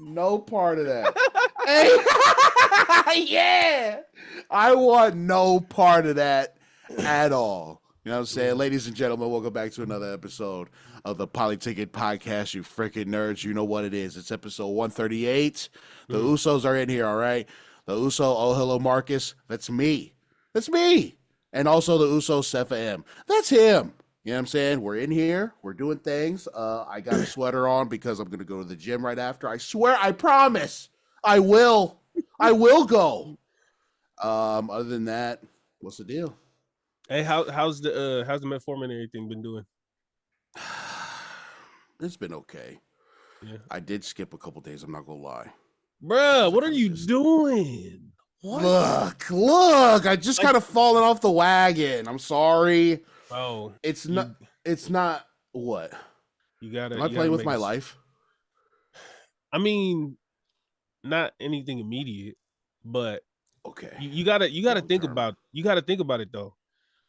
no part of that. Hey, yeah, I want no part of that at all. You know what I'm saying? Ladies and gentlemen, welcome back to another episode of the Polytickin Podcast, you freaking nerds. You know what it is. It's episode 138. The Usos are in here, all right? The Uso, oh, hello, Marcus. That's me. That's me. And also the Uso, Sepha M. That's him. You know what I'm saying? We're in here. We're doing things. I got a sweater on because I'm going to go to the gym right after. I swear, I promise. I will. I will go. Other than that, what's the deal? Hey, how's the metformin and everything been doing? It's been okay. Yeah. I did skip a couple days. I'm not gonna lie. Bruh, what are you doing? What? Look! I just kind of fallen off the wagon. I'm sorry. Oh, it's not. It's not what you gotta. Am I playing with my life? I mean, not anything immediate, but okay. You gotta think about. You gotta think about it though.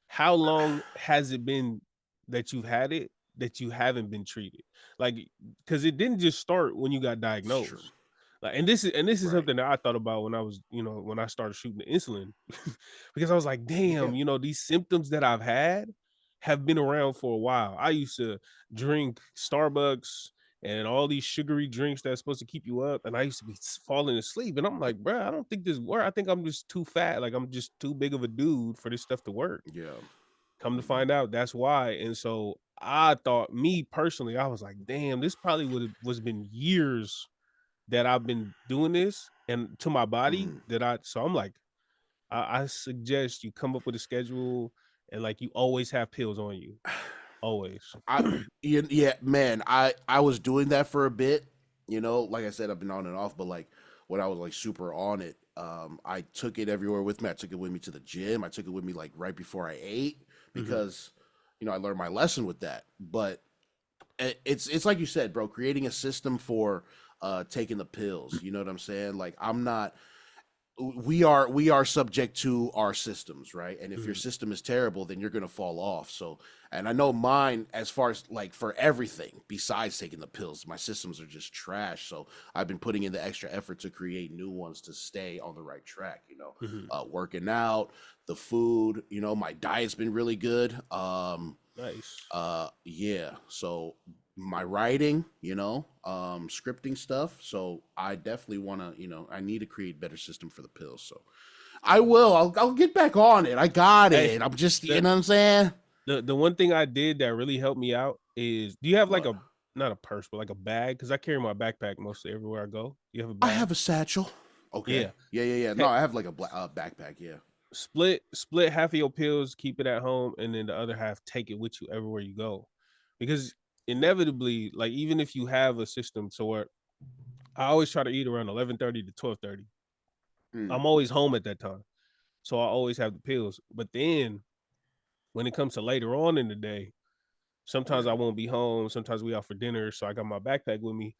How long has it been that you've had it that you haven't been treated? Like, because it didn't just start when you got diagnosed. Like, and this is something that I thought about when I was, when I started shooting the insulin, because I was like, damn, these symptoms that I've had have been around for a while. I used to drink Starbucks and all these sugary drinks that's supposed to keep you up, and I used to be falling asleep. And I'm like, bro, I don't think this works. I think I'm just too fat. Like, I'm just too big of a dude for this stuff to work. Yeah. Come to find out, that's why. And so I thought, me personally, I was like, damn, this probably was been years that I've been doing this and to my body so I'm like, I suggest you come up with a schedule and like you always have pills on you. Always. Yeah, man. I was doing that for a bit, like I said, I've been on and off, but like when I was like super on it, I took it everywhere with me. I took it with me to the gym. I took it with me like right before I ate because I learned my lesson with that. But it's like you said, bro, creating a system for taking the pills. You know what I'm saying? Like we are subject to our systems, right? And if your system is terrible, then you're gonna fall off. So, and I know mine, as far as like for everything besides taking the pills, my systems are just trash. So I've been putting in the extra effort to create new ones to stay on the right track. Working out, the food. My diet's been really good. Nice. Yeah. So my writing, scripting stuff. So I definitely want to, I need to create a better system for the pills. So I will. I'll get back on it. I got it. I'm just, you know what I'm saying? The one thing I did that really helped me out is, do you have like not a purse, but like a bag? Because I carry my backpack mostly everywhere I go. You have a bag? I have a satchel. Okay. Yeah. No, I have like a backpack. Yeah. Split half of your pills, keep it at home, and then the other half take it with you everywhere you go, because inevitably, like, even if you have a system to where I always try to eat around 11:30 to 12:30, I'm always home at that time, so I always have the pills. But then when it comes to later on in the day, sometimes I won't be home, sometimes we out for dinner, so I got my backpack with me.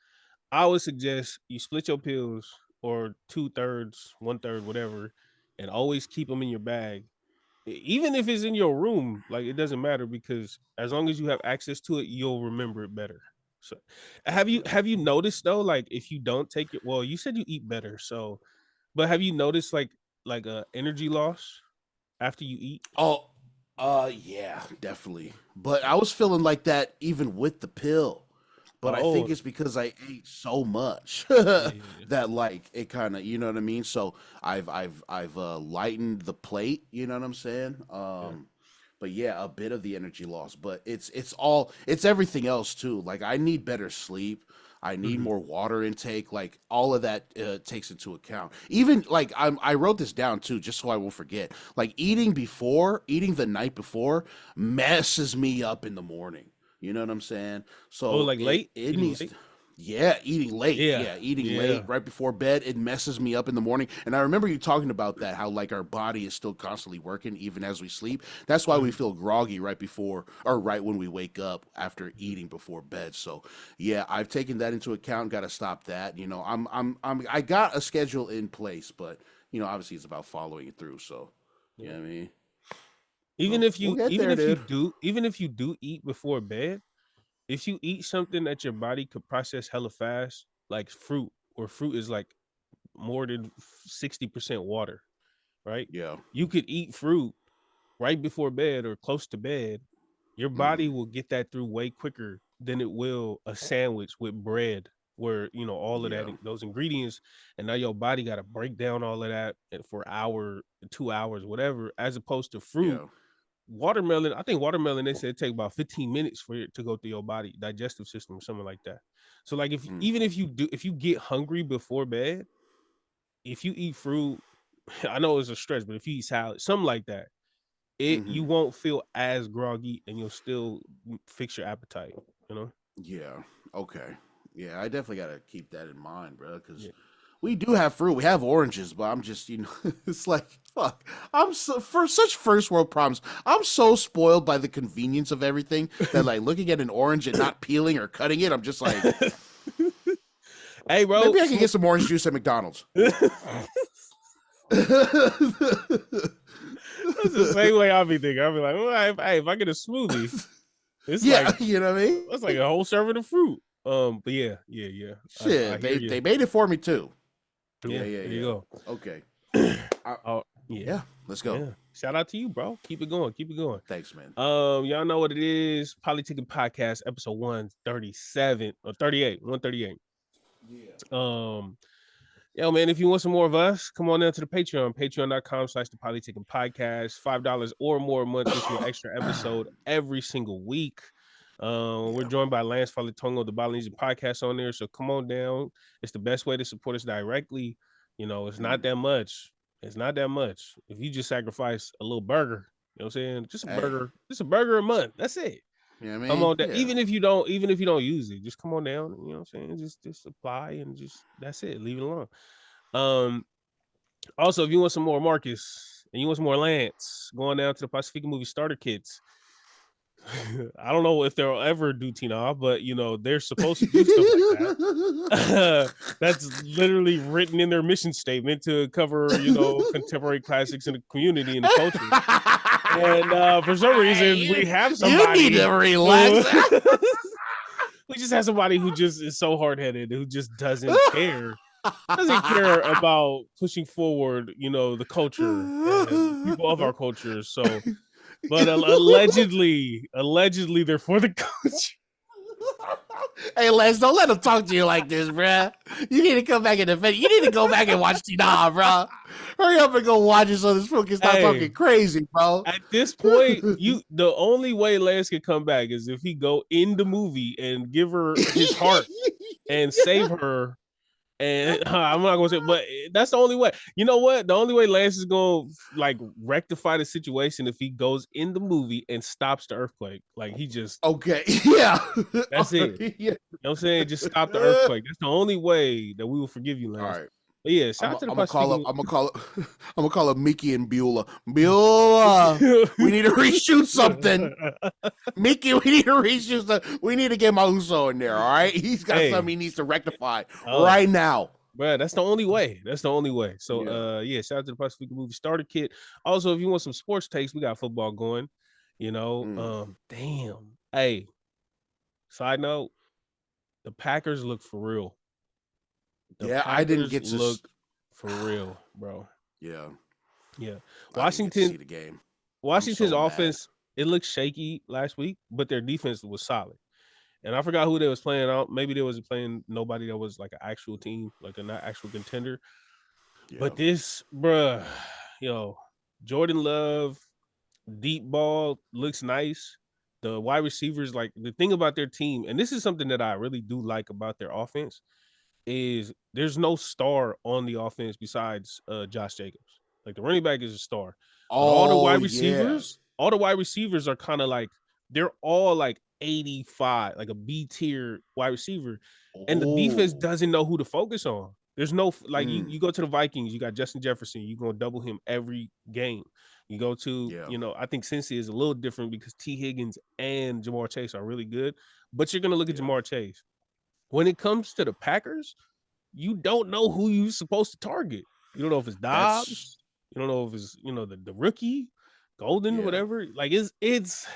I would suggest you split your pills, or 2/3, 1/3, whatever, and always keep them in your bag. Even if it's in your room, like, it doesn't matter, because as long as you have access to it, you'll remember it better. So have you noticed though, like, if you don't take it, well, you said you eat better, so, but have you noticed like a energy loss after you eat? Oh, yeah, definitely. But I was feeling like that even with the pill. But I think it's because I ate so much that like it kind of, you know what I mean. So I've lightened the plate. You know what I'm saying? But yeah, a bit of the energy loss. But it's everything else too. Like I need better sleep. I need more water intake. Like all of that takes into account. Even like I wrote this down too, just so I won't forget. Like eating the night before messes me up in the morning. You know what I'm saying? So like late? It needs. Late? Yeah, eating late. Yeah, eating late right before bed. It messes me up in the morning. And I remember you talking about that, how like our body is still constantly working even as we sleep. That's why we feel groggy right before or right when we wake up after eating before bed. So yeah, I've taken that into account. Got to stop that. I got a schedule in place, but obviously it's about following it through. So you know what I mean. Even if you do eat before bed, if you eat something that your body could process hella fast, like fruit, where fruit is like more than 60% water, right? Yeah. You could eat fruit right before bed or close to bed. Your body will get that through way quicker than it will a sandwich with bread, where all of that, Yeah. those ingredients, and now your body got to break down all of that for an hour, 2 hours, whatever, as opposed to fruit. Yeah. Watermelon, I think watermelon, they said it take about 15 minutes for it to go through your body digestive system or something like that. So like Mm. even if you get hungry before bed, if you eat fruit, I know it's a stretch, but if you eat salad, something like that, you Mm-hmm. won't feel as groggy and you'll still fix your appetite, you know? Yeah. Okay. Yeah, I definitely got to keep that in mind, bro, because Yeah. we do have fruit. We have oranges, but I'm just, it's like, fuck. I'm so, for such first world problems, I'm so spoiled by the convenience of everything that, like, looking at an orange and not peeling or cutting it, I'm just like, Hey, bro. maybe I can get some orange juice at McDonald's. That's the same way I'll be thinking. I'll be like, well, hey, if I get a smoothie, it's Yeah, like you know what I mean? that's like a whole serving of fruit. But yeah. Shit, I hear they you. made it for me too. Yeah, Yeah. there you go. Okay. Oh, Yeah, let's go. Yeah. Shout out to you, bro. Keep it going. Keep it going. Thanks, man. Y'all know what it is. Polytickin Podcast, episode 137 or 38, 138. Yeah. Yo, man, if you want some more of us, come on down to the Patreon, patreon.com/the Polytickin Podcast. $5 or more a month gets you an extra episode every single week. We're joined by Lance Falitongo, the Balinese podcast on there. So come on down. It's the best way to support us directly. It's not that much. It's not that much. If you just sacrifice a little burger, you know what I'm saying? Just a burger a month. That's it. You know what I mean? Come on down. Yeah. Even if you don't use it, just come on down. You know what I'm saying? Just apply and just that's it. Leave it alone. Also, if you want some more Marcus and you want some more Lance, going down to the Pacific movie starter kits. I don't know if they'll ever do Tina, but they're supposed to do stuff like that. That's literally written in their mission statement to cover, contemporary classics in the community and the culture. And for some reason, we have somebody. You need to relax. We just have somebody who just is so hard-headed, who just doesn't care. Doesn't care about pushing forward, the culture and people of our culture. So, but allegedly, they're for the culture. Hey, Les, don't let him talk to you like this, bruh. You need to come back and defend. You need to go back and watch Tina, bro. Hurry up and go watch it so this fool can stop talking crazy, bro. At this point, the only way Lance can come back is if he go in the movie and give her his heart and save her. And I'm not gonna say, but that's the only way. You know what? The only way Lance is gonna rectify the situation if he goes in the movie and stops the earthquake. Like he just yeah. That's it. Yeah. You know what I'm saying? Just stop the earthquake. That's the only way that we will forgive you, Lance. All right. But yeah, shout out to the I'm gonna call up Mickey and Beulah. Beulah, we need to reshoot something. Mickey, we need to reshoot something. We need to get Mauso in there. All right, he's got something he needs to rectify right now. Bro, that's the only way. So shout out to the Pacific movie starter kit. Also, if you want some sports takes, we got football going. Damn. Hey, side note, the Packers look for real. I didn't get to look for real, bro. Yeah. Washington, see the game. Washington's offense, it looked shaky last week, but their defense was solid. And I forgot who they was playing out. Maybe they was playing nobody that was like an actual team, like an actual contender. Yeah. But this, bruh, Jordan Love, deep ball looks nice. The wide receivers, like the thing about their team, and this is something that I really do like about their offense, is there's no star on the offense besides Josh Jacobs. Like the running back is a star. All the wide receivers are kind of like, they're all like 85, like a B tier wide receiver. And the defense doesn't know who to focus on. There's no, you go to the Vikings, you got Justin Jefferson, you're going to double him every game. You go to, I think Cincy is a little different because T. Higgins and Jamar Chase are really good, but you're going to look at Jamar Chase. When it comes to the Packers, you don't know who you're supposed to target. You don't know if it's Dobbs. You don't know if it's, the rookie, Golden, whatever. Like it's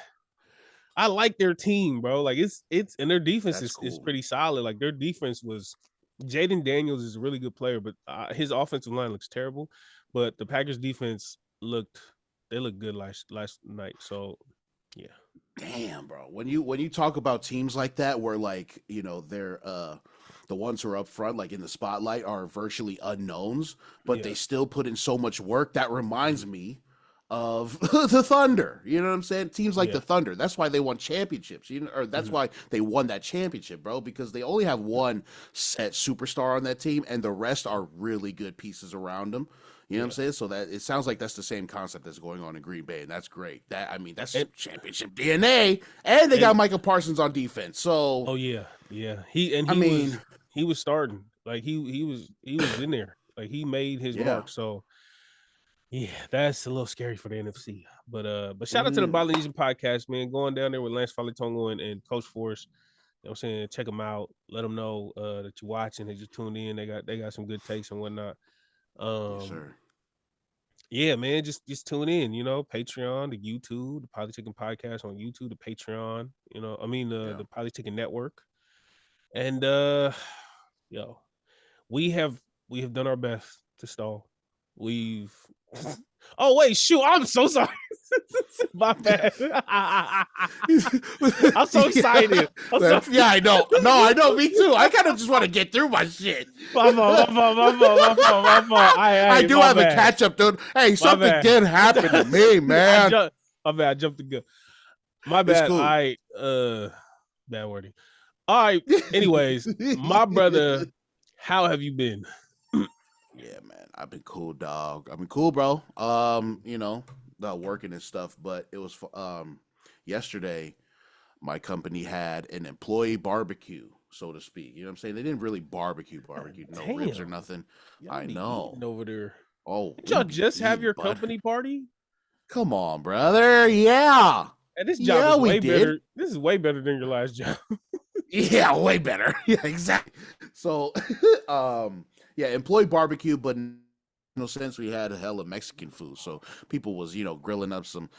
I like their team, bro. Like it's and their defense is pretty solid. Like their defense was Jaden Daniels is a really good player, but his offensive line looks terrible. But the Packers defense looked good last night. So yeah, Damn, bro. When you talk about teams like that, where like they're the ones who are up front, like in the spotlight, are virtually unknowns, but yeah, they still put in so much work. That reminds me of the Thunder. You know what I'm saying? Teams like yeah, the Thunder. That's why they won championships. Or that's mhm, why they won that championship, bro. Because they only have one set superstar on that team, and the rest are really good pieces around them. You know what I'm yeah. saying? So that it sounds like that's the same concept that's going on in Green Bay, and that's great. That's And championship DNA, and they and got Michael Parsons on defense. So oh yeah, yeah. I mean, He was starting. Like he was in there. Like he made his yeah. mark. So yeah, that's a little scary for the NFC. But shout out to the Mm, Polynesian podcast, man. Going down there with Lance Falitongo and Coach Force. You know what I'm saying? Check them out. Let them know that you're watching, that you tuned in. They got some good takes and whatnot. yes, Um, sir. yeah, man, just tune in. Patreon, the YouTube, the Polytickin Podcast on YouTube, the Patreon. Yeah. The Polytickin Network, and yo, we have we have done our best to stall. We've oh wait, shoot, I'm so sorry. My bad. I'm so Yeah, excited. I'm so yeah, I know. No, I know. Me too. I kind of just want to get through my shit. my fault, my fault, my fault, my fault, my fault. I do My have a bad. catch up, dude. Hey, My something bad. did happen to me, man. My bad. I jumped the gun. My It's bad. cool. Bad wording. All right. Anyways, my brother, how have you been? Yeah, man. I've been cool, dog. I've been cool, bro. Working and stuff, but it was yesterday my company had an employee barbecue, so to speak. You know what I'm saying? They didn't really barbecue, God no ribs or damn. nothing. Y'all I be know. eating over there. Oh, Did we y'all be just have eating, your bud. company party? Come on, brother. Yeah. And this job Yeah, is we way did. better. This is way better than your last job. Yeah, way better. Yeah, exactly. So, yeah, employee barbecue, but no sense we had a hell of Mexican food. So people was, grilling up some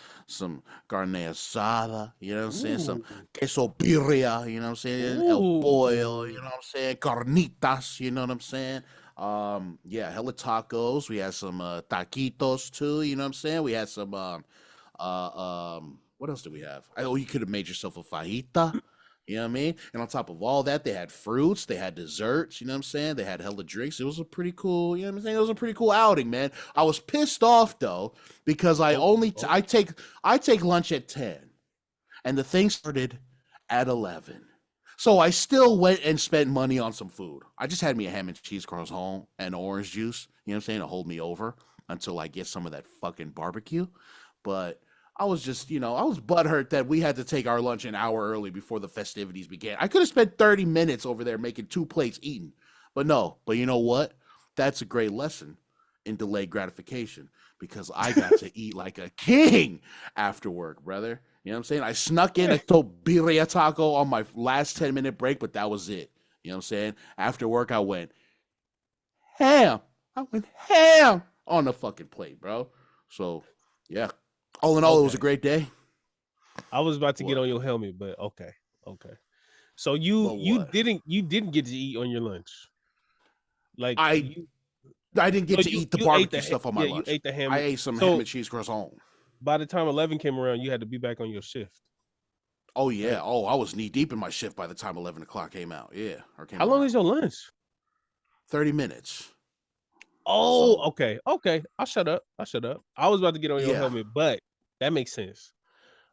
carne asada, you know what I'm saying? Some Ooh. queso birria, you know what I'm saying? El pollo, you know Ooh. what I'm saying? Carnitas, you know what I'm saying? Yeah, hella tacos. We had some taquitos too, you know what I'm saying? We had some what else do we have? Oh, you could have made yourself a fajita. You know what I mean? And on top of all that, they had fruits, they had desserts, you know what I'm saying? They had hella drinks. It was a pretty cool, you know what I'm saying? It was a pretty cool outing, man. I was pissed off though, because I Oh, only oh. I take lunch at 10 and the thing started at 11. So I still went and spent money on some food. I just had me a ham and cheese croissant and orange juice, you know what I'm saying, to hold me over until I get some of that fucking barbecue. But I was just, I was butthurt that we had to take our lunch an hour early before the festivities began. I could have spent 30 minutes over there making 2 plates eating. But no, but you know what? That's a great lesson in delayed gratification because I got to eat like a king after work, brother. You know what I'm saying? I snuck in a birria taco on my last 10-minute break, but that was it. You know what I'm saying? After work, I went ham. I went ham on the fucking plate, bro. So, yeah. All in all, it was a Okay. great day. I was about to get What? on your helmet, but okay. Okay. So you But you what? didn't you didn't get to eat on your lunch. Like I you I didn't so get to eat the you ate barbecue stuff on my you lunch. ate the ham. I ate some ham So and cheese croissant. by the time 11 came around, you had to be back on your shift. Oh Right? yeah. Oh, I was knee deep in my shift by the time 11 o'clock came out. Yeah, or How came long is around. your lunch? 30 minutes. Oh, So okay. Okay. I'll shut up. I was about to get on your yeah. helmet, but that makes sense.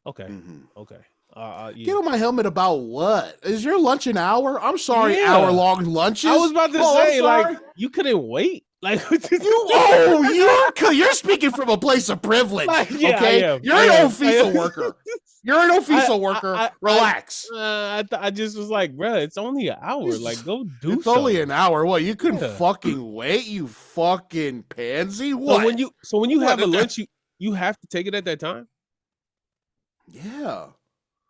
Okay. hmm Okay. Get Yeah. on my helmet about what? Is your lunch an hour? I'm sorry, hour Yeah. long I was lunches. about to Oh, I'm say, like, sorry. you couldn't wait. Like, You're speaking from a place of privilege. like, yeah, I Okay, am. you're I an am. official worker. You're an official worker. Relax. I just was like, bro, it's only an hour. Like, go do It's only an something. hour. What? You couldn't Yeah. fucking wait, you fucking pansy? What? So when you What? have a lunch, you have to take it at that time. Yeah.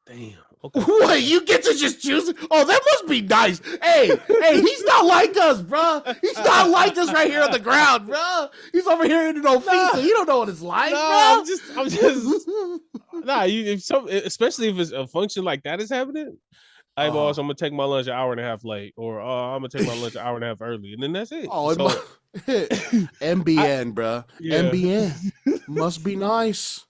Damn. Okay. What? You get to just choose? Oh, that must be nice. Hey, he's not like us, bro. He's not like us right here on the ground, bro. He's over here in an office. You don't know what it's like, No, bro. I'm just nah. Especially if it's a function like that is happening. hey boss, I'm gonna take my lunch an hour and a half late, or I'm gonna take my lunch an hour and a half early, and then that's it. Oh, So MBN, bro. yeah, MBN must be nice.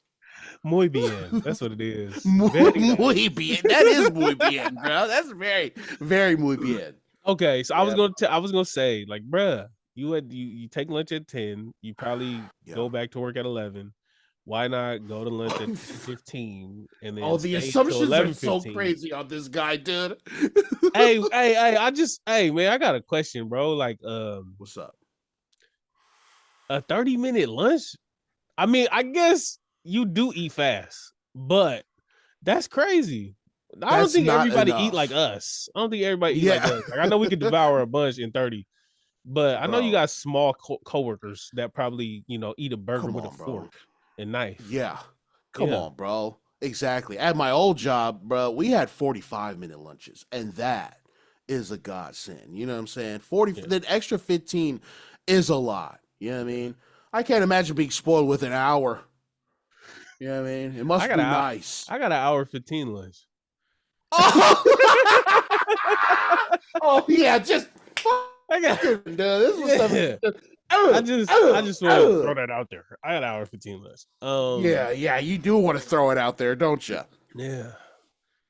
muy bien. That's what it is. Muy, Very nice. muy bien. That is muy bien, bro. That's very, very muy bien. Okay, so Yeah. I was gonna say, like, bruh, you take lunch at 10, you probably go back to work at 11. Why not go to lunch at 10:15 and then the stay assumptions till are so 11:15? crazy on this guy, dude. Hey, man, I got a question, bro. Like, What's up? a 30-minute lunch? I mean, I guess you do eat fast, but that's crazy. I don't think everybody eat like us. I don't think everybody eat like us. Like, I know we could devour a bunch in 30, but I know you got small coworkers that probably, eat a burger with a fork and knife. Yeah. Come on, bro. Exactly. At my old job, bro, we had 45-minute lunches, and that is a godsend. You know what I'm saying? The extra 15 is a lot. You know what I mean? I can't imagine being spoiled with an hour. You know what I mean? It must be nice. I got an hour 15 lunch. Oh yeah, just I got this was I just want to throw that out there. I got an hour 15 lunch. Yeah, you do want to throw it out there, don't you? Yeah.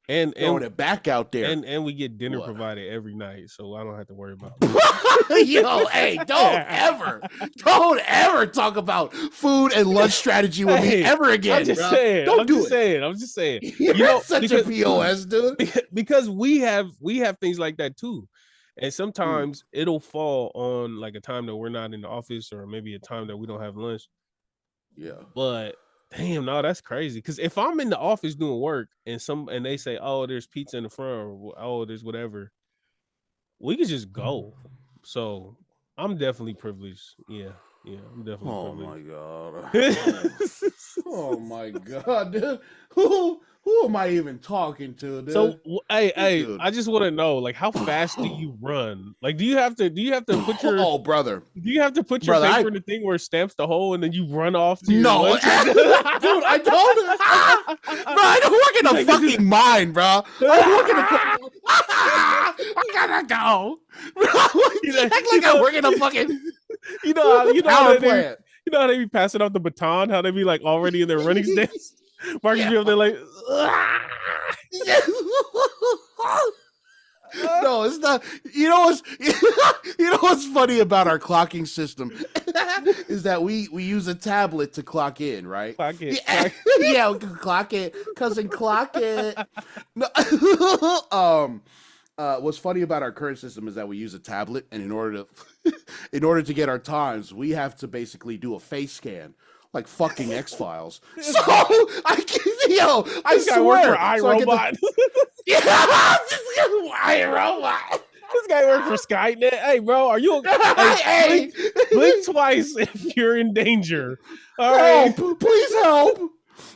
And throwing it back out there. And we get dinner provided every night, so I don't have to worry about Yo, hey, don't ever talk about food and lunch strategy with me ever again. I'm just saying. I'm just saying. You're such a POS, dude. Because we have things like that too. And sometimes it'll fall on like a time that we're not in the office, or maybe a time that we don't have lunch. Yeah. But damn, no, that's crazy. Because if I'm in the office doing work and they say, "Oh, there's pizza in the front," or "Oh, there's whatever," we could just go. So I'm definitely privileged. Yeah, I'm definitely privileged. Oh my god, dude. Who am I even talking to, dude? So hey, I just want to know, like, how fast do you run? Like, do you have to put your brother? Do you have to put your paper in the thing where it stamps the hole and then you run off to your lunch? Dude, I told him, bro, I don't work in a fucking mine, bro. I work in a I gotta go. You act like I work in a fucking you know how they be passing out the baton, how they be like already in their running stance. Marcus be up there like no, it's not. You know what's funny about our clocking system is that we use a tablet to clock in, right? Clock it. Yeah, we can clock it, cousin, clock it. No, what's funny about our current system is that we use a tablet, and in order to get our times, we have to basically do a face scan. Like fucking X-Files. So I swear. Work for iRobot. iRobot. This guy worked for Skynet. Hey, bro, are you okay? Blink twice if you're in danger. All right. Please help.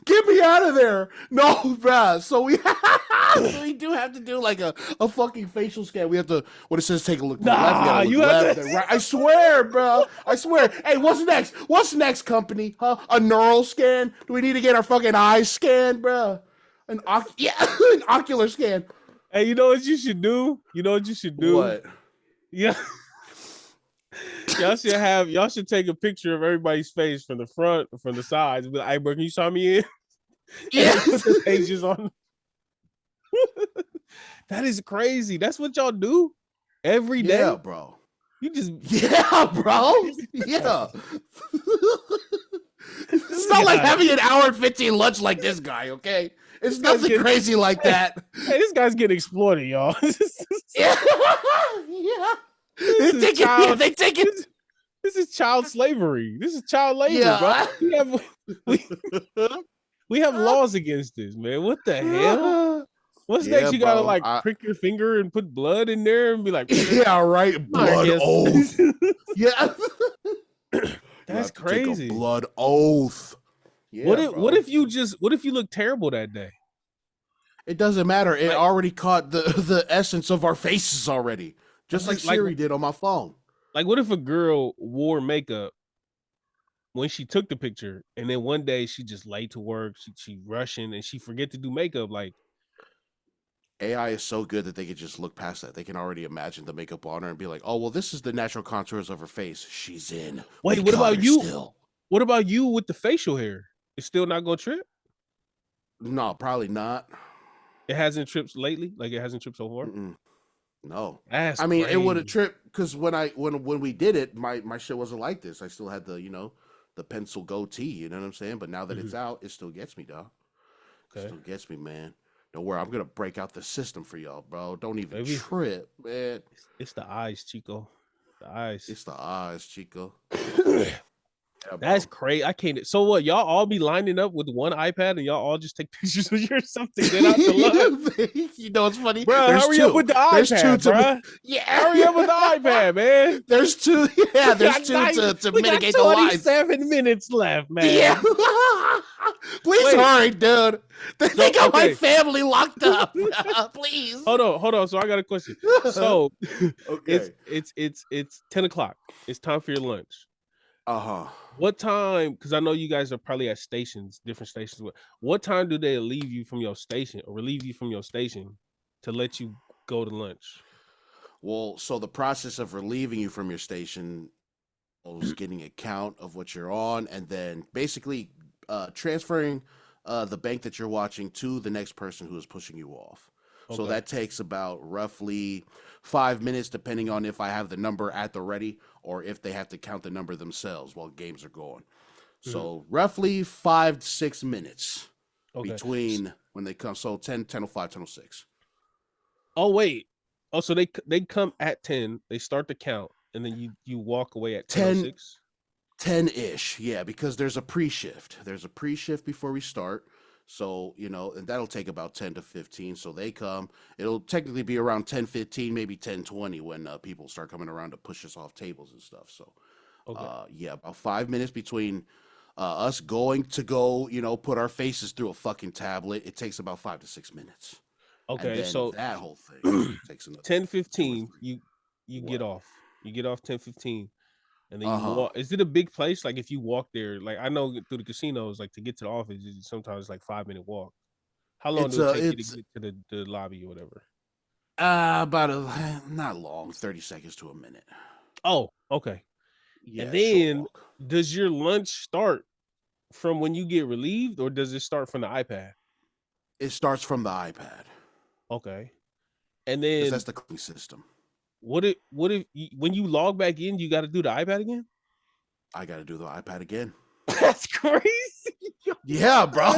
Get me out of there. No, bruh. So we do have to do like a fucking facial scan. We have to, what it says, take a look to the left. You have to. Right. I swear, bro. I swear. Hey, what's next? What's next, company? Huh? A neural scan? Do we need to get our fucking eyes scanned, bro? An ocular scan. Hey, you know what you should do? What? Yeah. Y'all should take a picture of everybody's face from the front, from the sides. Be like, "Hey, bro, can you sign me in?" Yeah. Put the pages on. That is crazy. That's what y'all do every day. Yeah, bro. You just bro. Yeah. It's not like having an hour and 15 lunch like this guy, okay? It's nothing crazy like that. Hey, this guy's getting exploited, y'all. Yeah. They take it. This is child slavery. This is child labor, bro. We have laws against this, man. What the hell? What's next? You gotta like prick your finger and put blood in there and be like, yeah, right. Blood oath. Yeah. That's crazy. Take a blood oath. Yeah, what if you look terrible that day? It doesn't matter. It already caught the essence of our faces already. Just like Siri did on my phone. Like, what if a girl wore makeup when she took the picture, and then one day she just late to work, she rushing, and she forget to do makeup? Like, AI is so good that they could just look past that. They can already imagine the makeup on her and be like, "Oh, well, this is the natural contours of her face. She's in. Wait, We what got about her you? Still, What about you with the facial hair? It's still not gonna trip? no, probably not. It hasn't tripped lately? Like it hasn't tripped so far? Mm-mm. No, That's I mean it would have crazy. tripped because when we did it, my shit wasn't like this. I still had the pencil goatee. You know what I'm saying? But now that it's Mhm. out, it still gets me, dog. Okay. Still gets me, man. Don't worry, I'm gonna break out the system for y'all, bro. Don't even Maybe trip, man. it's the eyes, Chico. The eyes. It's the eyes, Chico. Yeah, That's bro. crazy. I can't. So what? Y'all all be lining up with one iPad and y'all all just take pictures of yourself to get out the lunch? You know what's funny? Bro, There's hurry up two. with the There's two iPad, to bro. yeah. Hurry up with the iPad, man. There's two. Yeah, there's two to We got mitigate the lines. 27 minutes left, man. Yeah. Please Wait. hurry, dude. They got my okay. family locked up. Please. Hold on. So I got a question. So Okay. it's 10 o'clock. It's time for your lunch. Uh-huh. What time? Because I know you guys are probably at stations, different stations. What time do they leave you from your station or relieve you from your station to let you go to lunch? Well, so the process of relieving you from your station is getting a count of what you're on, and then basically transferring the bank that you're watching to the next person who is pushing you off. So Okay. that takes about roughly 5 minutes, depending on if I have the number at the ready or if they have to count the number themselves while games are going. So roughly 5 to 6 minutes Okay. between when they come. So 10:05, 10:06. Oh wait. Oh, so they come at 10. They start the count, and then you walk away at 10:06. 10-ish, yeah, because there's a pre-shift. There's a pre-shift before we start. So, and that'll take about 10 to 15. So they come. It'll technically be around 10:15, maybe 10:20 when people start coming around to push us off tables and stuff. So, Okay. yeah, about 5 minutes between us going to go, put our faces through a fucking tablet. It takes about 5 to 6 minutes. And Okay. then So that whole thing takes another 2 or 10:15. 3. You get What? off. You get off 10:15. And then you Uh-huh. walk. Is it a big place? Like if you walk there, like I know through the casinos, like to get to the office, it's sometimes like 5-minute walk. How long It's do it take you to it's get to the lobby or whatever? about not long, 30 seconds to a minute. Oh, okay. Yeah, And short then walk. does your lunch start from when you get relieved, or does it start from the iPad? It starts from the iPad Okay. And because then that's the cooking system. what if when you log back in, you got to do the iPad again? I got to do the iPad again. That's crazy. Yeah, bro.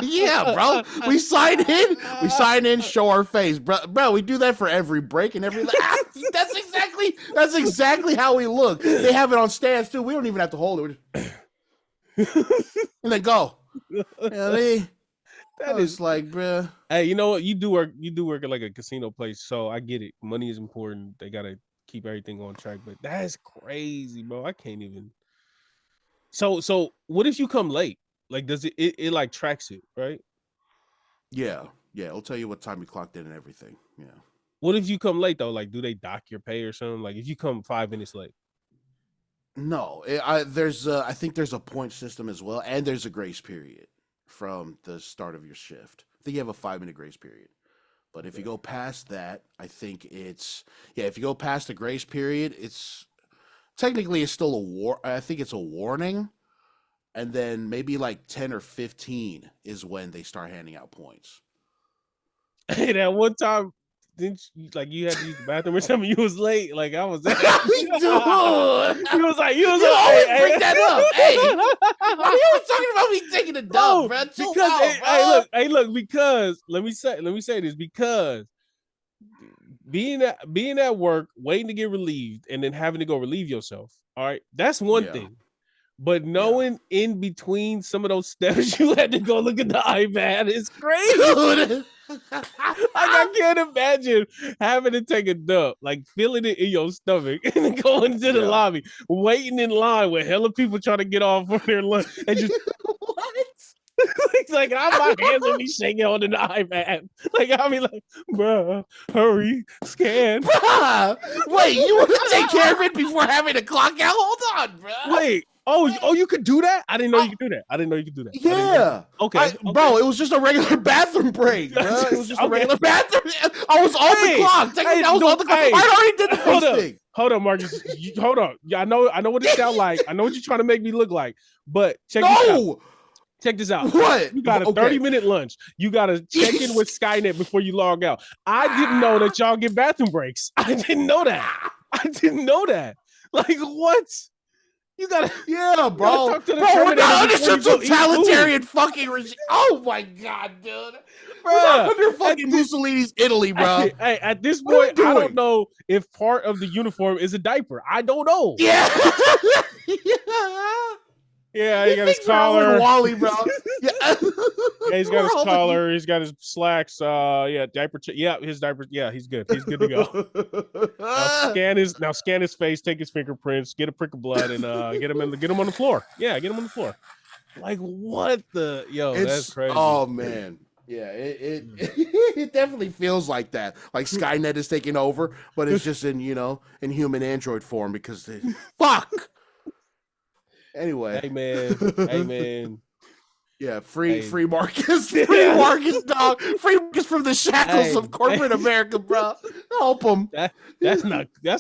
Yeah, bro. We sign in. We sign in. Show our face, bro. We do that for every break and every. That's exactly how we look. They have it on stands too. We don't even have to hold it. And then go. That is is like, bro. Hey, you know what? You do work at like a casino place, so I get it. Money is important. They gotta keep everything on track. But that's crazy, bro. I can't even. So what if you come late? Like, does it like tracks it, right? Yeah. It'll tell you what time you clocked in and everything. Yeah. What if you come late though? Like, do they dock your pay or something? Like, if you come 5 minutes late. No, I think there's a point system as well, and there's a grace period from the start of your shift. I think you have a 5-minute grace period. But if you go past that, I think if you go past the grace period, it's technically it's still I think it's a warning. And then maybe like 10 or 15 is when they start handing out points. Hey, that one time, didn't you, like you had to use the bathroom or something? You was late. Like I was. Dude. You was like, always bring that up. Hey, why are you talking about me taking a dump, bro? Because look, because let me say this, because being at work, waiting to get relieved, and then having to go relieve yourself. All right, that's one thing. But knowing in between some of those steps you had to go look at the iPad is crazy. Dude. Like I can't imagine having to take a dump, like feeling it in your stomach, and then going to the lobby, waiting in line with hella people trying to get off for their lunch, and just what? It's like my hands will be shaking on the iPad. Like I'll be like, bruh, hurry, scan. Bruh, wait, you want to take care of it before having to clock out? Hold on, bruh. Wait, Oh, you could do that? I didn't know you could do that. I didn't know you could do that. Yeah. Okay. Bro, it was just a regular bathroom break, bro. It was just a regular bathroom. I was on the clock. I was on the clock. I already did the first thing. Hold on, Marcus. Hold on. Yeah, I know what it sounds like. I know what you're trying to make me look like. But check this out. What? You got a 30-minute lunch. You got to check in with Skynet before you log out. I didn't know that y'all get bathroom breaks. I didn't know that. Like, what? You gotta, bro. Talk to the we're not under some totalitarian fucking regime. Oh my god, dude. We're not under fucking Mussolini's Italy, bro. Hey, at this point, I don't know if part of the uniform is a diaper. I don't know. Yeah. Yeah, he got his collar. Wally, bro. Yeah. He's got his collar. He's got his slacks. Diaper. His diaper. Yeah, he's good. He's good to go. Now scan his face. Take his fingerprints. Get a prick of blood, and get him on the floor. Yeah, get him on the floor. Like what the that's crazy. Oh man. Yeah, it definitely feels like that. Like Skynet is taking over, but it's just in human android form because fuck. Anyway, hey man. Yeah, free Marcus, free Marcus, dog, free Marcus from the shackles of corporate America, bro. Help him. That's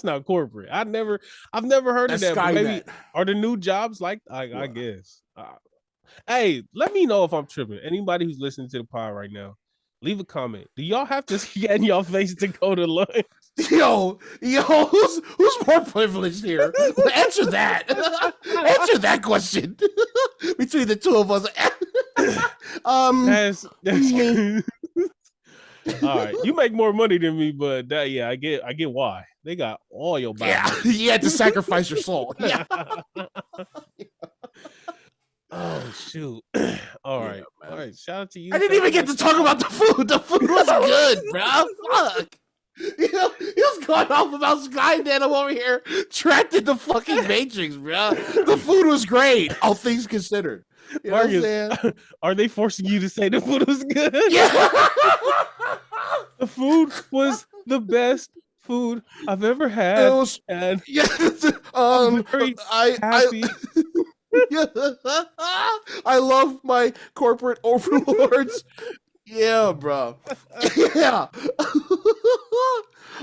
not corporate. I've never heard of that. But maybe are the new jobs like I guess. Hey, let me know if I'm tripping. Anybody who's listening to the pod right now, leave a comment. Do y'all have to scan your face to go to lunch? Yo, who's more privileged here? Answer that. Answer that question. Between the two of us. That's all right. You make more money than me, but I get why. They got all your body. Yeah, you had to sacrifice your soul. Yeah. Oh shoot. All right. Shout out to you. I didn't even get to talk about the food. The food was good, bro. Fuck. He was going off about Skynet. I'm over here trapped in the fucking Matrix, bro. The food was great, all things considered. You know Marcus, what I'm saying? Are they forcing you to say the food was good? Yeah. The food was the best food I've ever had. It was, and I'm very happy. I love my corporate overlords. Yeah, bro. Yeah.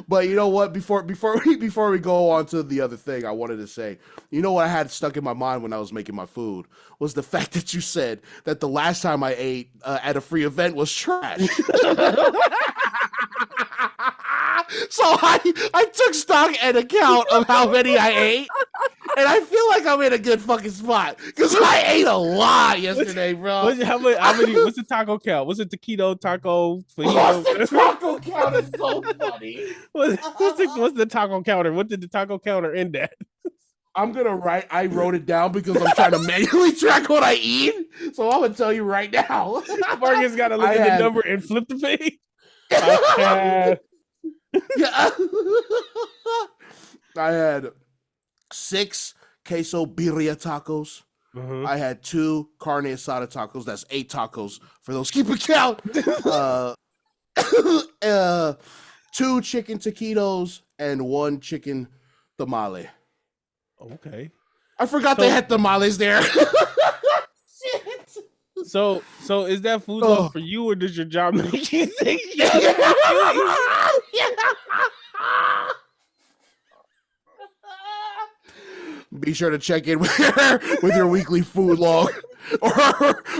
But you know what? Before we go on to the other thing, I wanted to say, you know what I had stuck in my mind when I was making my food was the fact that you said that the last time I ate at a free event was trash. So I took stock and account of how many I ate, and I feel like I'm in a good fucking spot because I ate a lot yesterday, bro. How many? What's the taco count? What's it? Taquito, taco, fajito? What's the taco count? Is so funny. What's the taco counter? What did the taco counter end at? I'm gonna write. I wrote it down because I'm trying to manually track what I eat. So I'm gonna tell you right now. Marcus got to look at the number and flip the page. Yeah. I had 6 queso birria tacos. Mm-hmm. I had 2 carne asada tacos. That's 8 tacos for those keeping count. 2 chicken taquitos and 1 chicken tamale. Okay. I forgot they had tamales there. Shit. So is that food for you, or does your job make you think? Be sure to check in with your weekly food log,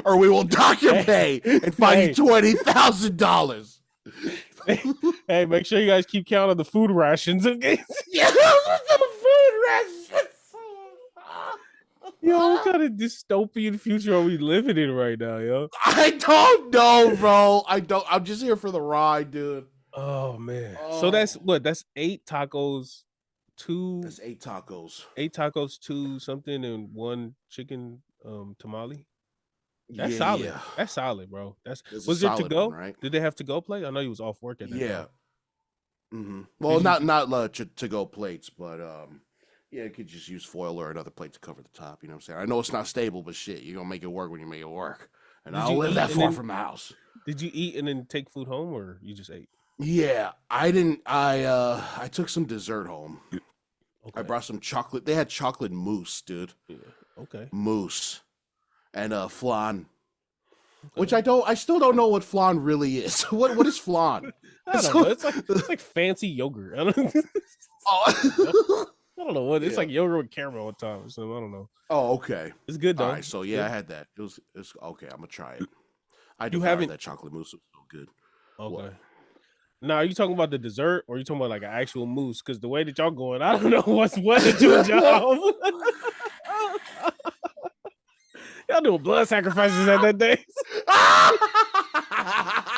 or we will dock your pay and fine you $20,000. Hey, make sure you guys keep count of the food rations. Okay? Yeah, the food rations. Yo, what kind of dystopian future are we living in right now, yo? I don't know, bro. I'm just here for the ride, dude. Oh man. So that's what? That's 8 tacos. 2. That's 8 tacos. 8 tacos, 2 something, and 1 chicken tamale. That's solid. Yeah. That's solid, bro. Was it to go? One, right? Did they have to go plate? I know you was off work at that time. Mm-hmm. Well, not to go plates, but yeah, you could just use foil or another plate to cover the top. You know what I'm saying? I know it's not stable, but shit, you're gonna make it work when you make it work. And I don't live that far from the house. Did you eat and then take food home, or you just ate? Yeah, I didn't. I took some dessert home. Okay. I brought some chocolate. They had chocolate mousse, dude. Yeah. Okay. mousse, and flan. Okay. Which I still don't know what flan really is. What is flan? I don't know. It's like fancy yogurt. I don't Oh. I don't know what it's Yeah. like yogurt with caramel on top or something. I don't know. Oh, okay. It's good though. All right, so yeah, I had that. It's okay. I'm gonna try it. I You devoured haven't that chocolate mousse. It was so good. okay. What? Now, are you talking about the dessert or are you talking about like an actual mousse? Because the way that y'all going, I don't know what's what at your job. Y'all doing blood sacrifices at that day.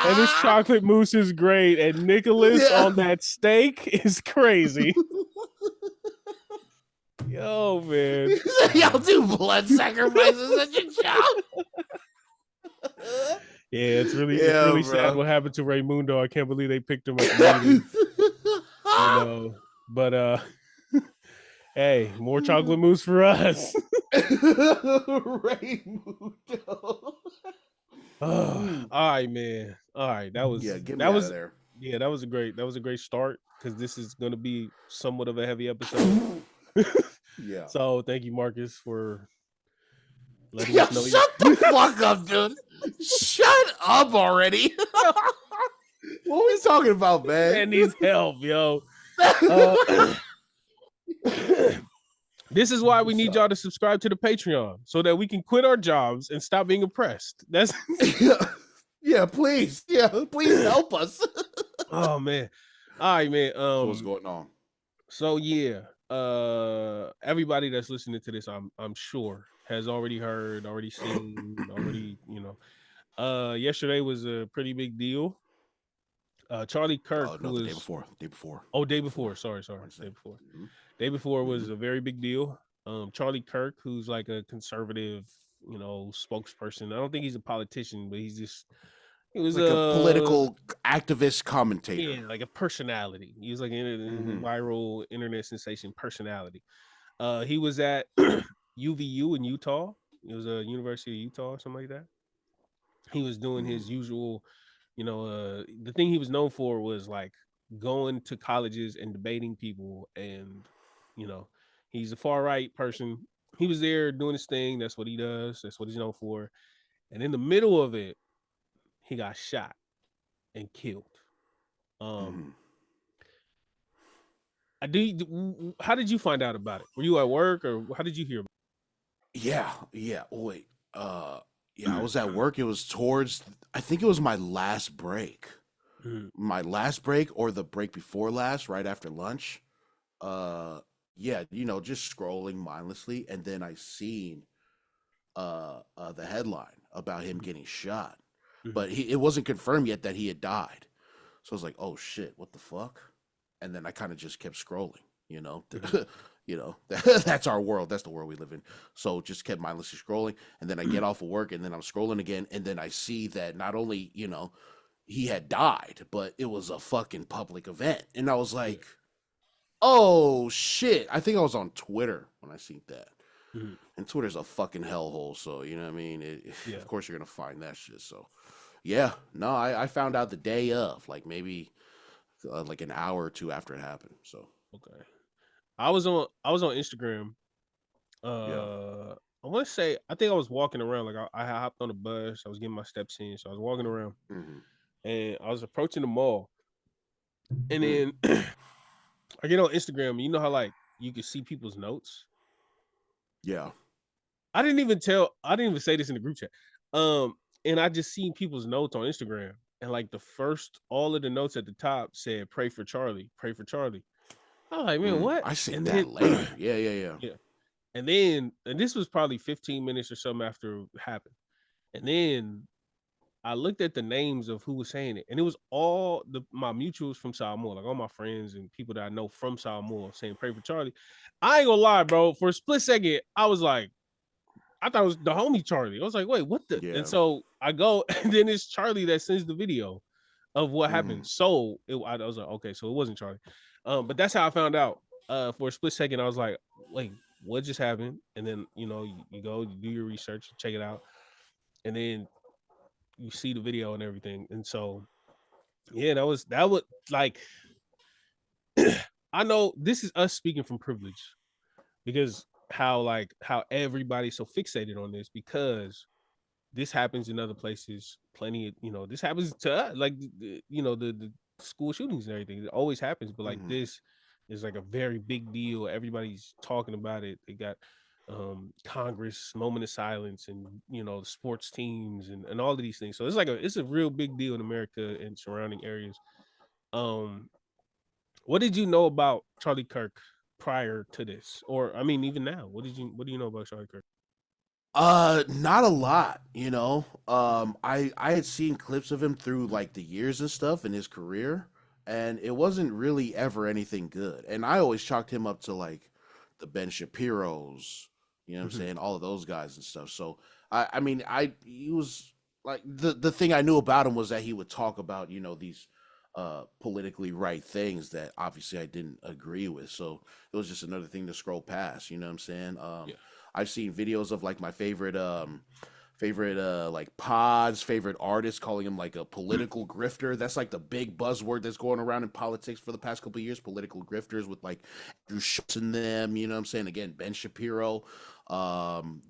And this chocolate mousse is great. And Nicholas on that steak is crazy. Yo, man. Y'all do blood sacrifices at your job. Yeah, it's really sad what happened to Raymundo. I can't believe they picked him at the meeting. But hey, more chocolate mousse for us. Raymundo. All right, man. All right, that was get me out of there. Yeah, that was a great start because this is going to be somewhat of a heavy episode. Yeah. So thank you, Marcus, for letting Yo, us know. Shut the fuck up, dude. Shut up already. What are we talking about, man? Man needs help, yo. This is why we need y'all to subscribe to the Patreon so that we can quit our jobs and stop being oppressed. That's yeah, please. Yeah, please help us. Oh man. All right, man. So what's going on? So yeah, everybody that's listening to this, I'm sure has already heard, already seen, already, yesterday was a pretty big deal. Charlie Kirk, Oh, no, who the was day before. Oh, day before. Sorry. Wednesday. Day before. Mm-hmm. Day before was a very big deal. Charlie Kirk, who's like a conservative, spokesperson. I don't think he's a politician, but he was like a political activist commentator. Yeah, like a personality. He was like a viral internet sensation personality. He was at UVU in Utah. It was a University of Utah or something like that. He was doing his usual, the thing he was known for was like going to colleges and debating people, and he's a far right person. He was there doing his thing. That's what he does. That's what he's known for. And in the middle of it, he got shot and killed. How did you find out about it? Were you at work or how did you hear about it? Yeah. Oh, wait. I was at work. It was I think it was my last break. My last break or the break before last, right after lunch. Just scrolling mindlessly, and then I seen the headline about him getting shot. But it wasn't confirmed yet that he had died. So I was like, oh shit, what the fuck? And then I kind of just kept scrolling, that's our world. That's the world we live in. So just kept mindlessly scrolling. And then I get off of work and then I'm scrolling again. And then I see that not only, he had died, but it was a fucking public event. And I was like, oh shit. I think I was on Twitter when I seen that. And Twitter's a fucking hellhole. So, you know what I mean? Of course you're going to find that shit. So, yeah. No, I found out the day of, like maybe like an hour or two after it happened. So, okay. I was on Instagram. I want to say, I think I was walking around. Like I hopped on the bus. I was getting my steps in. So I was walking around and I was approaching the mall. And then I get on Instagram. You know how like you can see people's notes? Yeah. I didn't even say this in the group chat. And I just seen people's notes on Instagram. And like all of the notes at the top said, pray for Charlie. Pray for Charlie. I was like, man, what? I seen that later. Yeah. And this was probably 15 minutes or something after it happened. And then I looked at the names of who was saying it. And it was all my mutuals from Samoa, like all my friends and people that I know from Samoa saying, pray for Charlie. I ain't gonna lie, bro. For a split second, I was like, I thought it was the homie Charlie. I was like, wait, what the? Yeah. And so I go, and then it's Charlie that sends the video of what happened. So I was like, okay, so it wasn't Charlie. But that's how I found out. For a split second, I was like, wait, what just happened? And then, you go, you do your research, check it out. And then you see the video and everything. And so, yeah, that was like, I know this is us speaking from privilege because how everybody's so fixated on this, because this happens in other places plenty of, this happens to us, like the school shootings and everything. It always happens, but like Hmm. this is like a very big deal. Everybody's talking about it. They got Congress moment of silence, and sports teams, and all of these things. So it's a real big deal in America and surrounding areas. um what did you know about Charlie Kirk prior to this? Or I mean, even now, what do you know about Charlie Kirk? Not a lot, you know. I had seen clips of him through like the years and stuff in his career, and it wasn't really ever anything good. And I always chalked him up to like the Ben Shapiro's, you know what I'm Mhm. saying, all of those guys and stuff. So I mean, he was like the thing I knew about him was that he would talk about these politically right things that obviously I didn't agree with. So it was just another thing to scroll past. You know what I'm saying? Yeah. I've seen videos of like my favorite like pods, favorite artists calling him like a political grifter. That's like the big buzzword that's going around in politics for the past couple of years. Political grifters with like Andrew Schultz in them. You know what I'm saying? Again, Ben Shapiro,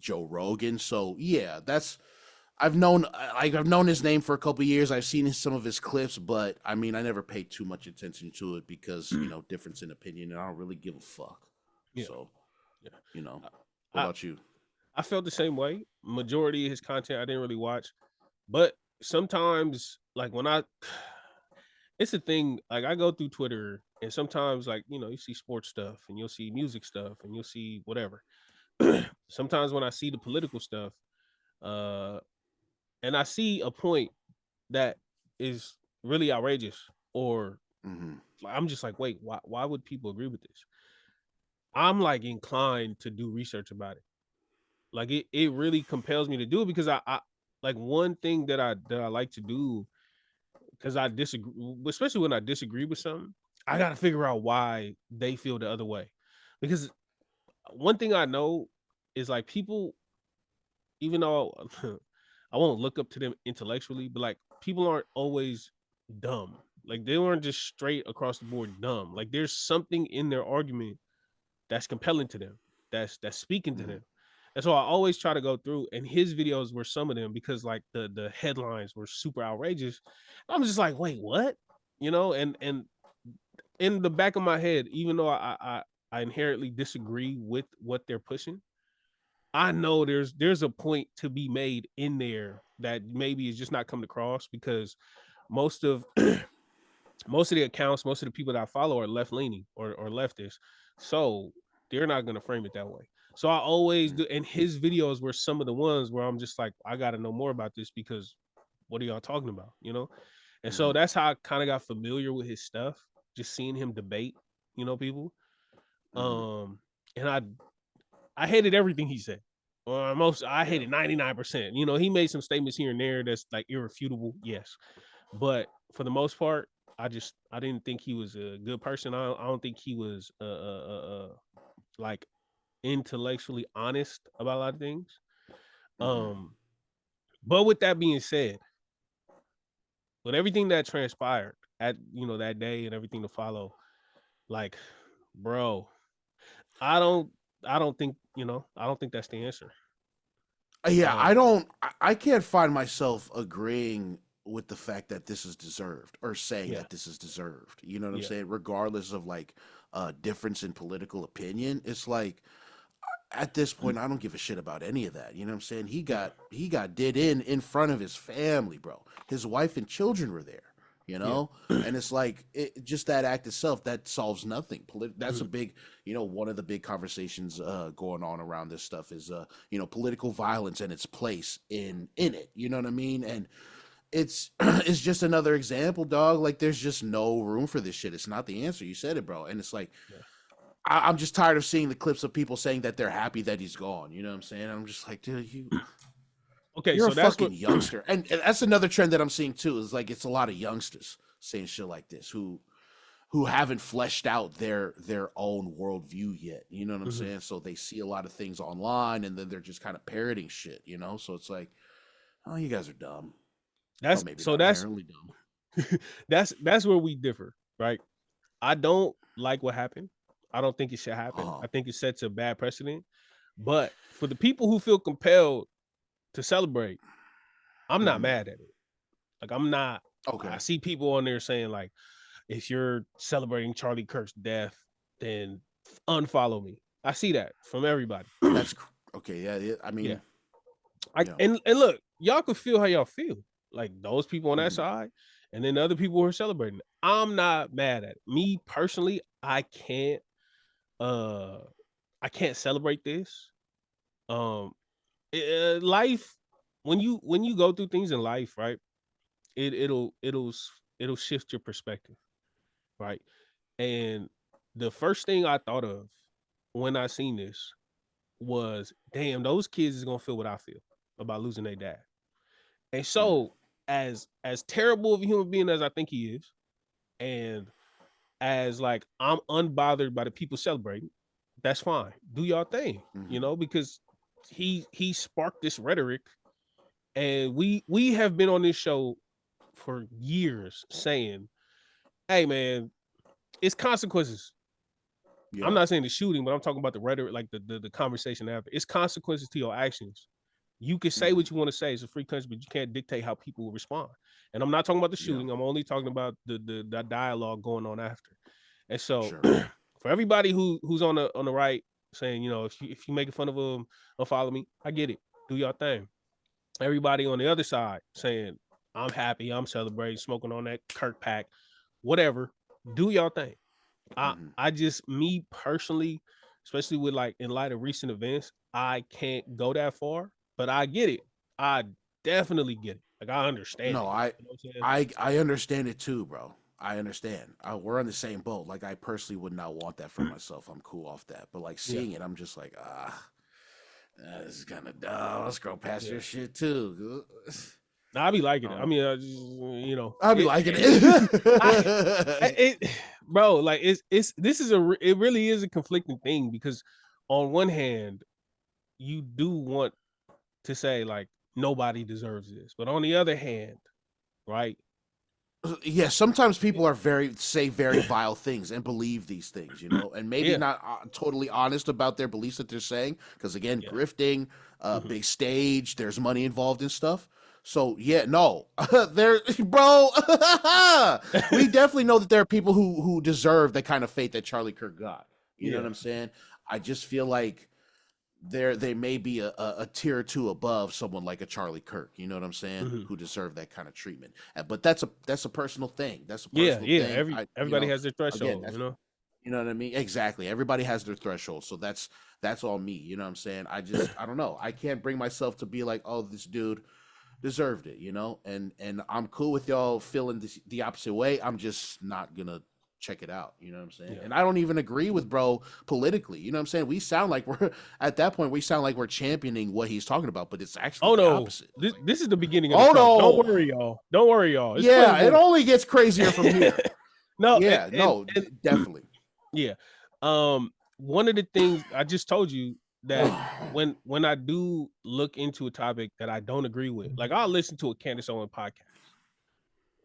Joe Rogan. So yeah, that's I've known his name for a couple of years. I've seen some of his clips, but I mean I never paid too much attention to it because difference in opinion, and I don't really give a fuck. Yeah. So Yeah. what I, about you? I felt the same way. Majority of his content I didn't really watch, but sometimes like when I it's a thing, like I go through Twitter, and sometimes like you see sports stuff, and you'll see music stuff, and you'll see whatever. Sometimes when I see the political stuff, uh and I see a point that is really outrageous, or Hmm. like, I'm just like, wait, why would people agree with this? I'm like inclined to do research about it. Like it really compels me to do it, because I like one thing that I like to do, because I disagree, especially when I disagree with something. I got to figure out why they feel the other way, because one thing I know is like people, even though I won't look up to them intellectually, but like people aren't always dumb. Like they weren't just straight across the board dumb. Like there's something in their argument that's compelling to them, that's speaking to Hmm. them. And so I always try to go through, and his videos were some of them, because like the headlines were super outrageous. I'm just like, wait, what? And in the back of my head, even though I inherently disagree with what they're pushing, I know there's a point to be made in there that maybe is just not coming across, because most of most of the accounts, most of the people that I follow are left leaning, or leftist. So they're not gonna frame it that way. So I always do, and his videos were some of the ones where I'm just like, I gotta know more about this, because what are y'all talking about? And so Hmm. that's how I kind of got familiar with his stuff, just seeing him debate, people. Hmm. Um, and I hated everything he said. Or I Yeah. hated 99%. He made some statements here and there that's like irrefutable, yes. But for the most part, I didn't think he was a good person. I don't think he was like intellectually honest about a lot of things. Hmm. Um, but with that being said, with everything that transpired at that day and everything to follow, like, bro, I don't I don't think I don't think that's the answer. Yeah, I Um, don't. I can't find myself agreeing with the fact that this is deserved or saying yeah, that this is deserved. You know what I'm yeah, saying? Regardless of like difference in political opinion, it's like at this point I don't give a shit about any of that. You know what I'm saying? yeah, He got did in front of his family, bro. His wife and children were there. You yeah. know, and it's like just that act itself that solves nothing. That's a Mhm, big, one of the big conversations going on around this stuff is political violence and its place in it. You know what I mean? And it's it's just another example, dog. Like there's just no room for this shit. It's not the answer. You said it, bro. And it's like yeah. I'm just tired of seeing the clips of people saying that they're happy that he's gone. You know what I'm saying? I'm just like, dude, Okay, you're a so that's what. fucking youngster, and that's another trend that I'm seeing too. Is like it's a lot of youngsters saying shit like this who haven't fleshed out their own worldview yet. You know what I'm Mhm. saying? So they see a lot of things online, and then they're just kind of parroting shit. So it's like, oh, you guys are dumb. Well, That's maybe so not that's inherently dumb. that's where we differ, right? I don't like what happened. I don't think it should happen. Uh-huh. I think it sets a bad precedent. But for the people who feel compelled to celebrate, I'm not mad at it. Like I'm not. Okay. I see people on there saying like, if you're celebrating Charlie Kirk's death, then unfollow me. I see that from everybody. That's okay. Yeah. I mean, and look, y'all can feel how y'all feel. Like those people on that side, and then the other people who are celebrating. I'm not mad at it. Me personally, I can't celebrate this. Life, when you go through things in life, right? It'll shift your perspective, right? And the first thing I thought of when I seen this was, damn, those kids is gonna feel what I feel about losing their dad. And so, as terrible of a human being as I think he is, and as like I'm unbothered by the people celebrating, that's fine. Do y'all thing, because he sparked this rhetoric, and we have been on this show for years saying, hey man, it's consequences. Yeah. I'm not saying the shooting, but I'm talking about the rhetoric, like the conversation after. It's consequences to your actions. You can say what you want to say. It's a free country, but you can't dictate how people will respond. And I'm not talking about the shooting. I'm only talking about the dialogue going on after. And so for everybody who's on the right saying, if you making fun of them, don't follow me, I get it. Do your thing. Everybody on the other side saying, I'm happy, I'm celebrating, smoking on that Kirk pack, whatever. Do your thing. I just, me personally, especially with like in light of recent events, I can't go that far, but I get it. I definitely get it. Like I understand. No, it. I understand it too, bro. I understand. We're on the same boat. Like I personally would not want that for myself. I'm cool off that, but like seeing it, I'm just like, this is kind of dumb. Let's go past your shit too. I'll be liking it. I mean, I'll be liking it. Bro, like it really is a conflicting thing, because on one hand, you do want to say like nobody deserves this, but on the other hand, right? Yeah, sometimes people are say very vile things and believe these things, and maybe not totally honest about their beliefs that they're saying, because again, grifting, big stage, there's money involved in stuff. So no, there, bro. We definitely know that there are people who deserve the kind of fate that Charlie Kirk got. You know what I'm saying? I just feel like they may be a tier or two above someone like a Charlie Kirk. You know what I'm saying? Who deserve that kind of treatment. But that's a personal thing. That's a personal thing. Everybody has their threshold. Again, you know what I mean? Exactly. Everybody has their threshold. So that's all me. You know what I'm saying? I don't know. I can't bring myself to be like, oh, this dude deserved it, and I'm cool with y'all feeling the opposite way. I'm just not gonna check it out, you know what I'm saying? And I don't even agree with bro politically, you know what I'm saying? We sound like we're at that point, we sound like we're championing what he's talking about, but it's actually the opposite. This is the beginning of the talk. Don't worry, y'all. It's it only gets crazier from here. Definitely. Yeah. One of the things I just told you, that when I do look into a topic that I don't agree with, like I'll listen to a Candace Owens podcast.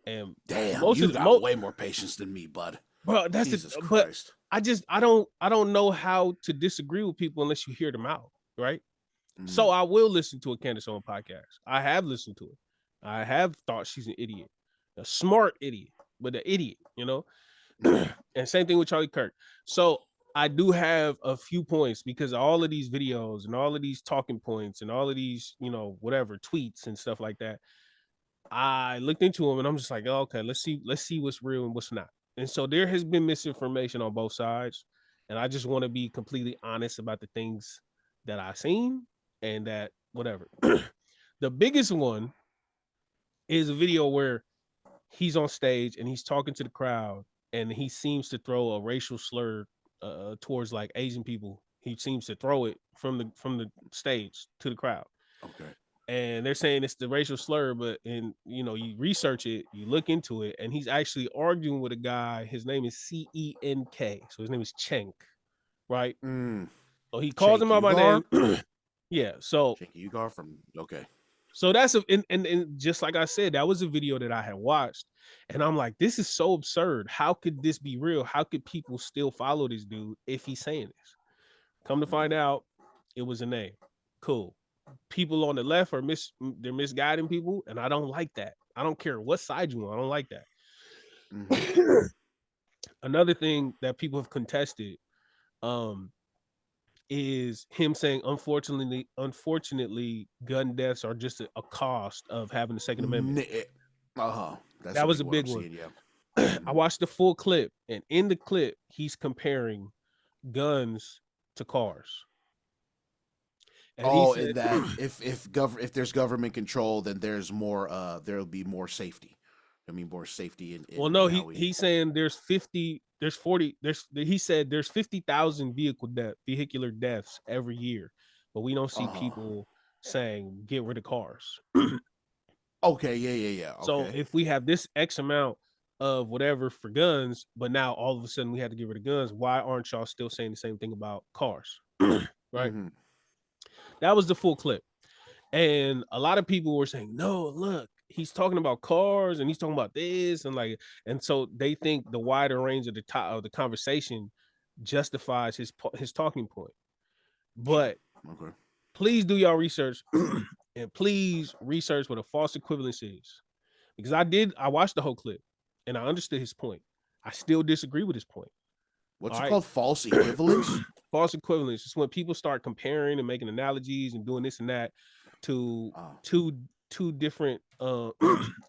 And damn, you got way more patience than me, bud. Bro, that's Jesus Christ. But I don't know how to disagree with people unless you hear them out, right? So I will listen to a Candace Owens podcast. I have listened to it. I have thought she's an idiot, a smart idiot, but an idiot, And same thing with Charlie Kirk. So I do have a few points, because all of these videos and all of these talking points and all of these, whatever tweets and stuff like that, I looked into them and I'm just like, oh, okay, let's see what's real and what's not. And so there has been misinformation on both sides. And I just want to be completely honest about the things that I've seen and that whatever. The biggest one is a video where he's on stage and he's talking to the crowd, and he seems to throw a racial slur towards like Asian people. He seems to throw it from the stage to the crowd. Okay. And they're saying it's the racial slur, but you research it, you look into it, and he's actually arguing with a guy. His name is CENK, so his name is Cenk, right? So he calls him out by name. Yeah. So Cenk Uyghur from okay. So that's and just like I said, that was a video that I had watched, and I'm like, this is so absurd. How could this be real? How could people still follow this dude if he's saying this? Come to find out, it was a name. Cool. People on the left are they're misguiding people, and I don't like that. I don't care what side you on. I don't like that. Mm-hmm. Another thing that people have contested, um, is him saying, unfortunately, gun deaths are just a cost of having the Second Amendment. Uh-huh. That's That the was big a one I'm big one. seeing, yeah. I watched the full clip, and in the clip, he's comparing guns to cars. And he Oh, said, in that if there's government control, then there'll be more safety. I mean, more safety well, in no, how we. he's saying there's 50, there's 40, he said there's 50,000 vehicular deaths every year, but we don't see Uh-huh. people saying get rid of cars. Okay, yeah. So Okay. if we have this X amount of whatever for guns, but now all of a sudden we had to get rid of guns, why aren't y'all still saying the same thing about cars? Right? Mm-hmm. That was the full clip. And a lot of people were saying, no, look, he's talking about cars and he's talking about this and like, and so they think the wider range of the top of the conversation justifies his talking point. Sure. But Okay. please do y'all research and please research what a false equivalence is. Because I watched the whole clip and I understood his point. I still disagree with his point. What's All it right. called? False equivalence? False equivalence is when people start comparing and making analogies and doing this and that to Oh. two different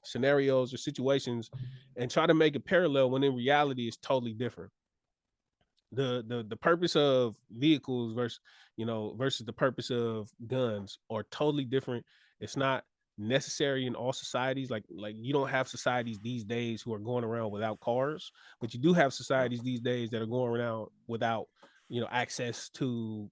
scenarios or situations and try to make a parallel when in reality it's totally different. The purpose of vehicles versus the purpose of guns are totally different. It's not necessary in all societies. Like you don't have societies these days who are going around without cars, but you do have Yeah. societies these days that are going around without access to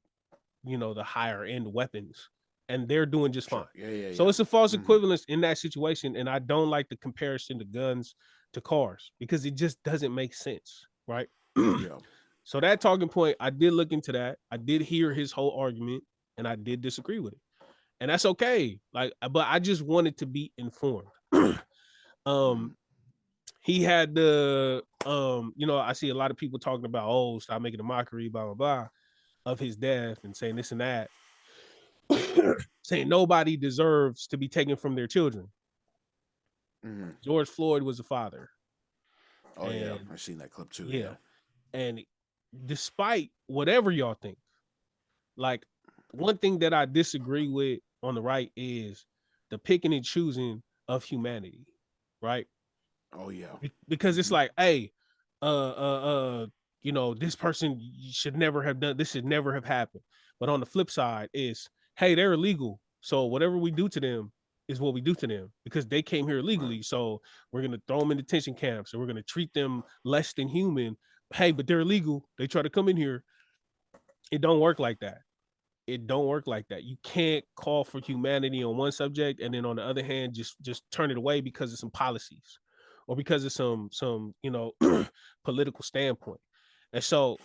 the higher end weapons, and they're doing just fine. Sure. Yeah. So it's a false Mm-hmm. equivalence in that situation, and I don't like the comparison to guns to cars because it just doesn't make sense, right? Yeah. So that talking point, I did look into that. I did hear his whole argument, and I did disagree with it, and that's okay. Like, but I just wanted to be informed. Mm-hmm. He had the I see a lot of people talking about, oh, stop making a mockery, blah blah blah, of his death and saying this and that, saying nobody deserves to be taken from their children. Mm-hmm. George Floyd was a father, Oh yeah, and I've seen that clip too. yeah, Yeah. and despite whatever y'all think, like one thing that I disagree with on the right is the picking and choosing of humanity, right? Oh yeah. Because it's Mm-hmm. like, hey, uh, uh, this person should never have done this, should never have happened. But on the flip side, is hey, they're illegal, so whatever we do to them is what we do to them because they came here Right. illegally. So we're gonna throw them in detention camps, and we're gonna treat them less than human. Hey, but they're illegal. They try to come in here. It don't work like that. It don't work like that. You can't call for humanity on one subject and then on the other hand just turn it away because of some policies or because of some political standpoint. And so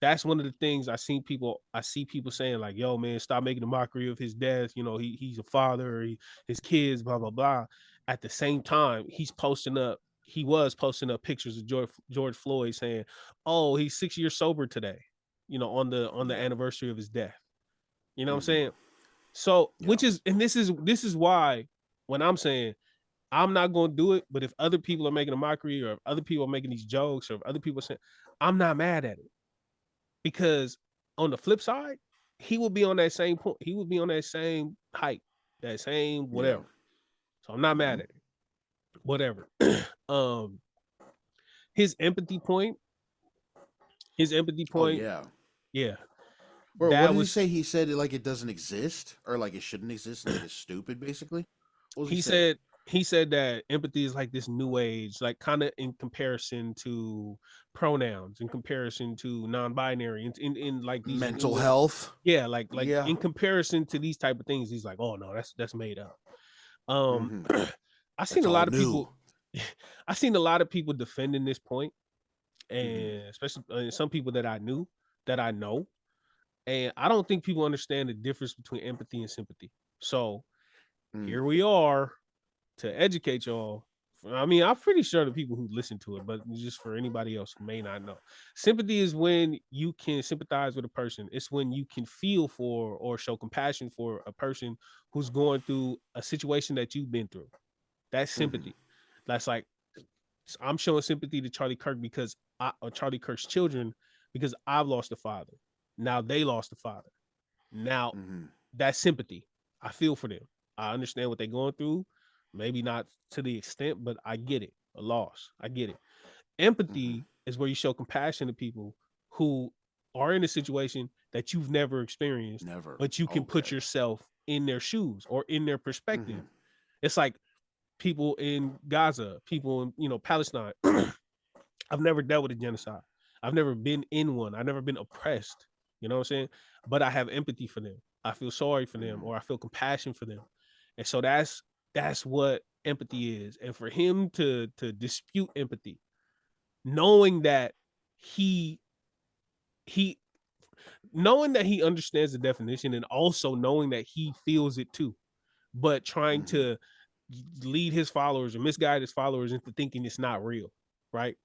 that's one of the things I see people saying like, yo man, stop making a mockery of his death. He's a father, his kids, blah blah blah. At the same time, he was posting up pictures of George Floyd saying, oh, he's 6 years sober today, on the Yeah. anniversary of his death. You know what I'm Mm-hmm. saying? So, Yeah. this is why when I'm saying I'm not going to do it, but if other people are making a mockery or if other people are making these jokes or if other people are saying, I'm not mad at it because on the flip side, he will be on that same point. He will be on that same height, that same Yeah. whatever. So I'm not Mm-hmm. mad at it. Whatever. um, his empathy point, his empathy Oh point, yeah. yeah, Or what that did he was say? He said it like it doesn't exist, or like it shouldn't exist, and that it's stupid. Basically, what was he he saying? said he said that empathy is like this new age, like kind of in comparison to pronouns, in comparison to non-binary, in like these Mental newer, health. yeah, like Yeah. in comparison to these type of things, he's like, oh no, that's made up. Um, Mm-hmm. I seen That's a all lot of new. people, I seen a lot of people defending this point, Mm-hmm. and especially some people that I know, and I don't think people understand the difference between empathy and sympathy. So here we are to educate y'all. I mean, I'm pretty sure the people who listen to it, but just for anybody else who may not know, sympathy is when you can sympathize with a person. It's when you can feel for or show compassion for a person who's going through a situation that you've been through. That's sympathy. That's like I'm showing sympathy to Charlie Kirk because or Charlie Kirk's children because I've lost a father. Now they lost a father. Now that's sympathy. I feel for them. I understand what they're going through. Maybe not to the extent, but I get it. A loss. I get it. Empathy is where you show compassion to people who are in a situation that you've never experienced, but you can put yourself in their shoes or in their perspective. It's like people in Gaza, people in, Palestine. I've never dealt with a genocide. I've never been in one. I've never been oppressed. You know what I'm saying? But I have empathy for them. I feel sorry for them, or I feel compassion for them. And so that's what empathy is. And for him to dispute empathy, knowing that he knowing that he understands the definition and also knowing that he feels it too, but trying to lead his followers or misguide his followers into thinking it's not real, right?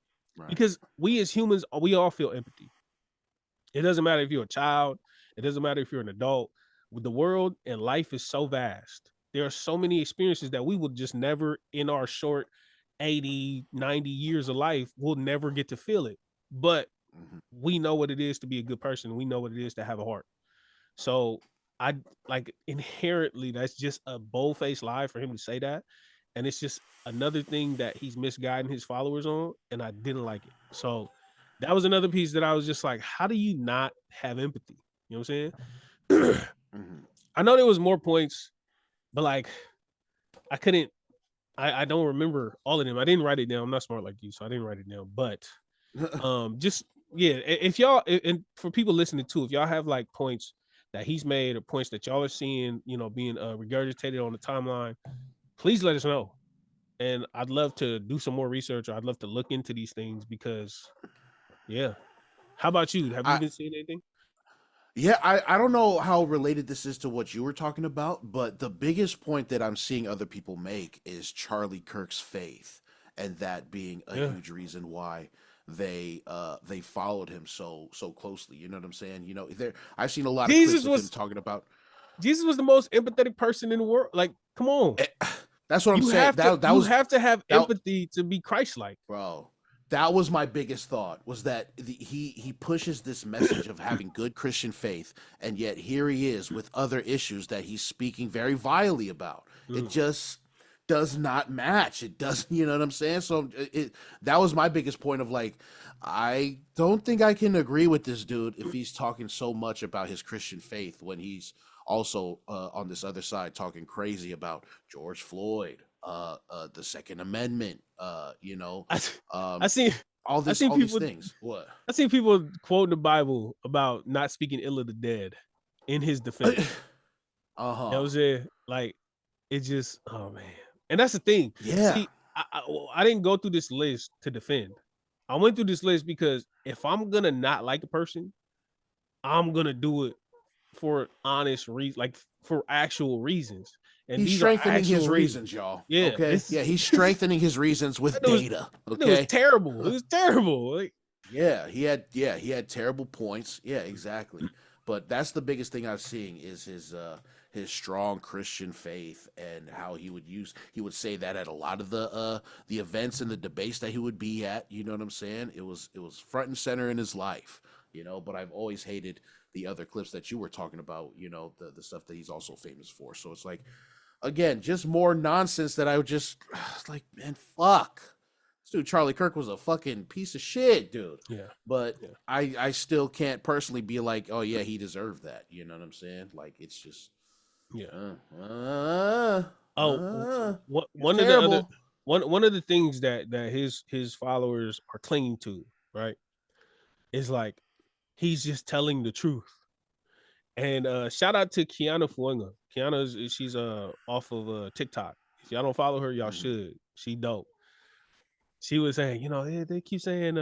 Because we as humans, we all feel empathy. It doesn't matter if you're a child. It doesn't matter if you're an adult. The world and life is so vast. There are so many experiences that we will just never, in our short 80, 90 years of life, we'll never get to feel it. But we know what it is to be a good person. We know what it is to have a heart. So I like inherently, that's just a bold-faced lie for him to say that. And it's just another thing that he's misguiding his followers on. And I didn't like it. So that was another piece that I was just like, how do you not have empathy? You know what I'm saying? I know there was more points, but like I couldn't, I don't remember all of them. I didn't write it down. I'm not smart like you, so I didn't write it down. But just yeah, if y'all, and for people listening too, if y'all have like points that he's made or points that y'all are seeing, being regurgitated on the timeline, please let us know. And I'd love to do some more research, or I'd love to look into these things because, yeah. How about you? Have you been seeing anything? Yeah, I don't know how related this is to what you were talking about, but the biggest point that I'm seeing other people make is Charlie Kirk's faith, and that being a huge reason why they followed him so closely. You know what I'm saying? I've seen a lot of clips of him talking about Jesus was the most empathetic person in the world. Like, come on. That's what I'm saying. You have to have empathy to be Christ-like, bro. That was my biggest thought, was that he pushes this message of having good Christian faith, and yet here he is with other issues that he's speaking very vilely about. It just does not match. It doesn't, you know what I'm saying? So that was my biggest point of like, I don't think I can agree with this dude if he's talking so much about his Christian faith when he's also on this other side talking crazy about George Floyd, the Second Amendment, I see all these things. What? I see people quote the Bible about not speaking ill of the dead in his defense. That was it. Like, it just, oh man. And that's the thing. Yeah. See, I didn't go through this list to defend. I went through this list because if I'm gonna not like a person, I'm gonna do it for honest reasons, like for actual reasons. And he's strengthening his reasons, y'all. Yeah. Okay. Yeah, he's strengthening his reasons with data. Okay. It was terrible. It was terrible. Like, yeah, he had terrible points. Yeah, exactly. But that's the biggest thing I'm seeing is his strong Christian faith, and how he would say that at a lot of the events and the debates that he would be at. You know what I'm saying? It was front and center in his life. But I've always hated the other clips that you were talking about. The stuff that he's also famous for. So it's like, again, just more nonsense that I would just like, man, fuck. This dude Charlie Kirk was a fucking piece of shit, dude. Yeah. But yeah. I still can't personally be like, oh yeah, he deserved that. You know what I'm saying? Like, it's just one of the things that his followers are clinging to, right, is like, he's just telling the truth. And shout out to Kiana Fuenga. Kiana she's off of TikTok. If y'all don't follow her, y'all should. She dope. She was saying, they keep saying,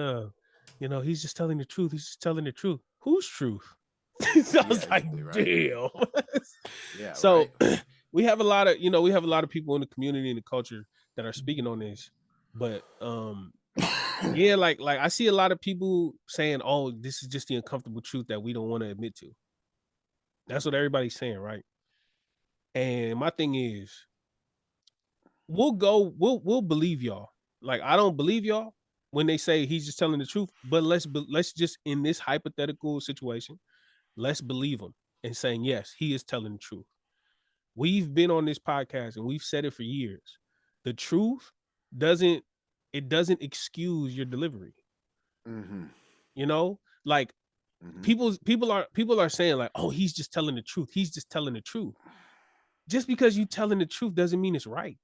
he's just telling the truth. He's just telling the truth. Whose truth? So I was like, damn. Yeah. So we have a lot of, we have a lot of people in the community and the culture that are speaking on this. But yeah, like I see a lot of people saying, "Oh, this is just the uncomfortable truth that we don't want to admit to." That's what everybody's saying, right? And my thing is, we'll believe y'all. Like, I don't believe y'all when they say he's just telling the truth, but let's just, in this hypothetical situation, let's believe him and saying, yes, he is telling the truth. We've been on this podcast and we've said it for years. The truth doesn't excuse your delivery. Mm-hmm. Like, Mm-hmm. people are saying, like, oh, he's just telling the truth. He's just telling the truth. Just because you telling the truth doesn't mean it's right.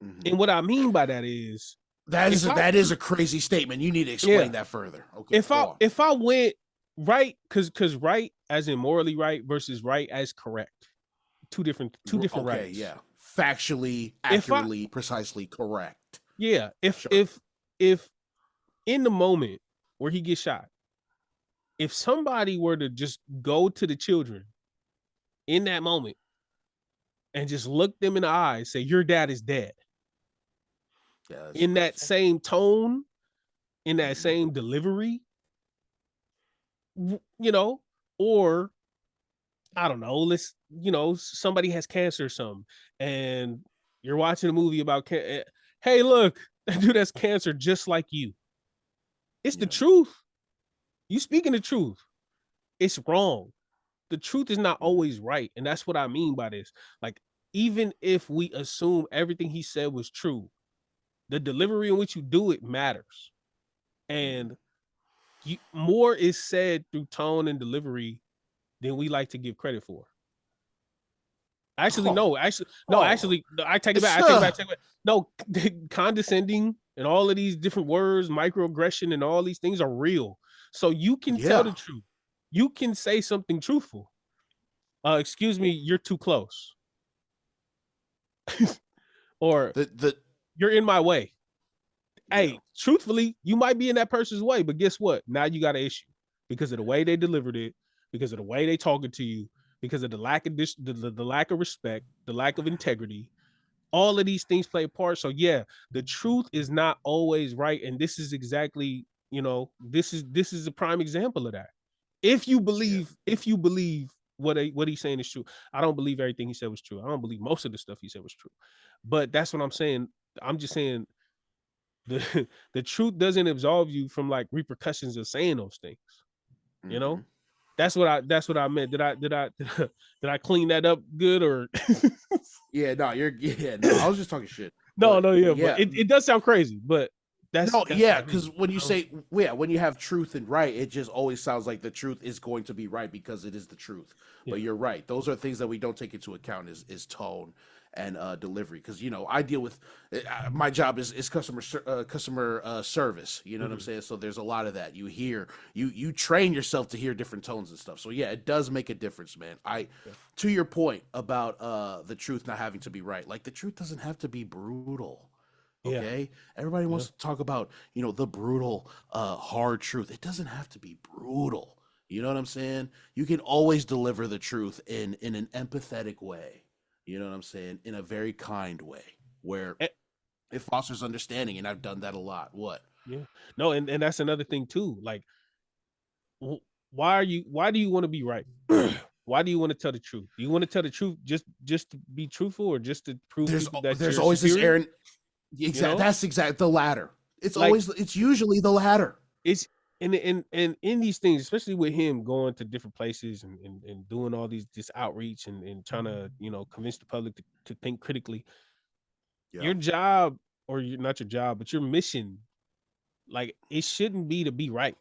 Mm-hmm. And what I mean by that is, that is a crazy statement. You need to explain that further. Okay. If I went right, because right as in morally right versus right as correct, two different rights. Yeah. Factually, accurately, precisely correct. Yeah. If in the moment where he gets shot, if somebody were to just go to the children in that moment and just look them in the eyes, say, your dad is dead. Yeah, in that same tone, in that same delivery, or I don't know, somebody has cancer or something, and you're watching a movie about hey, look, that dude has cancer just like you. It's the truth. You speaking the truth. It's wrong. The truth is not always right. And that's what I mean by this. Like, even if we assume everything he said was true, the delivery in which you do it matters. And more is said through tone and delivery than we like to give credit for. Actually, I take it back. No, condescending and all of these different words, microaggression and all these things are real. So you can tell the truth. You can say something truthful. Excuse me, you're too close. Or you're in my way. Hey, truthfully, you might be in that person's way, but guess what? Now you got an issue because of the way they delivered it, because of the way they talking to you, because of the lack of the lack of respect, the lack of integrity. All of these things play a part. So yeah, the truth is not always right, and this is exactly, this is a prime example of that. If you believe what he's saying is true. I don't believe everything he said was true. I don't believe most of the stuff he said was true. But that's what I'm saying. I'm just saying the truth doesn't absolve you from like repercussions of saying those things. That's what I meant. Did I clean that up good or? Yeah, no, I was just talking shit. But it does sound crazy, but that's because when you say when you have truth and right, it just always sounds like the truth is going to be right because it is the truth. But you're right; those are things that we don't take into account is tone and delivery. Because I deal with my job is customer service. You know what I'm saying? So there's a lot of that. You hear you train yourself to hear different tones and stuff. So yeah, it does make a difference, man. To your point about the truth not having to be right, like the truth doesn't have to be brutal. Okay, everybody wants to talk about the brutal, hard truth. It doesn't have to be brutal. You know what I'm saying? You can always deliver the truth in an empathetic way. You know what I'm saying? In a very kind way where it fosters understanding, and I've done that a lot. What? Yeah. No, and that's another thing too. Like, why do you want to be right? Why do you want to tell the truth? Do you want to tell the truth just to be truthful, or just to prove that there's always superior? This Exactly. That's exactly the latter. It's usually the latter. It's and in these things, especially with him going to different places and doing all this outreach and trying to convince the public to think critically. Your job, or not your job, but your mission, like, it shouldn't be to be right.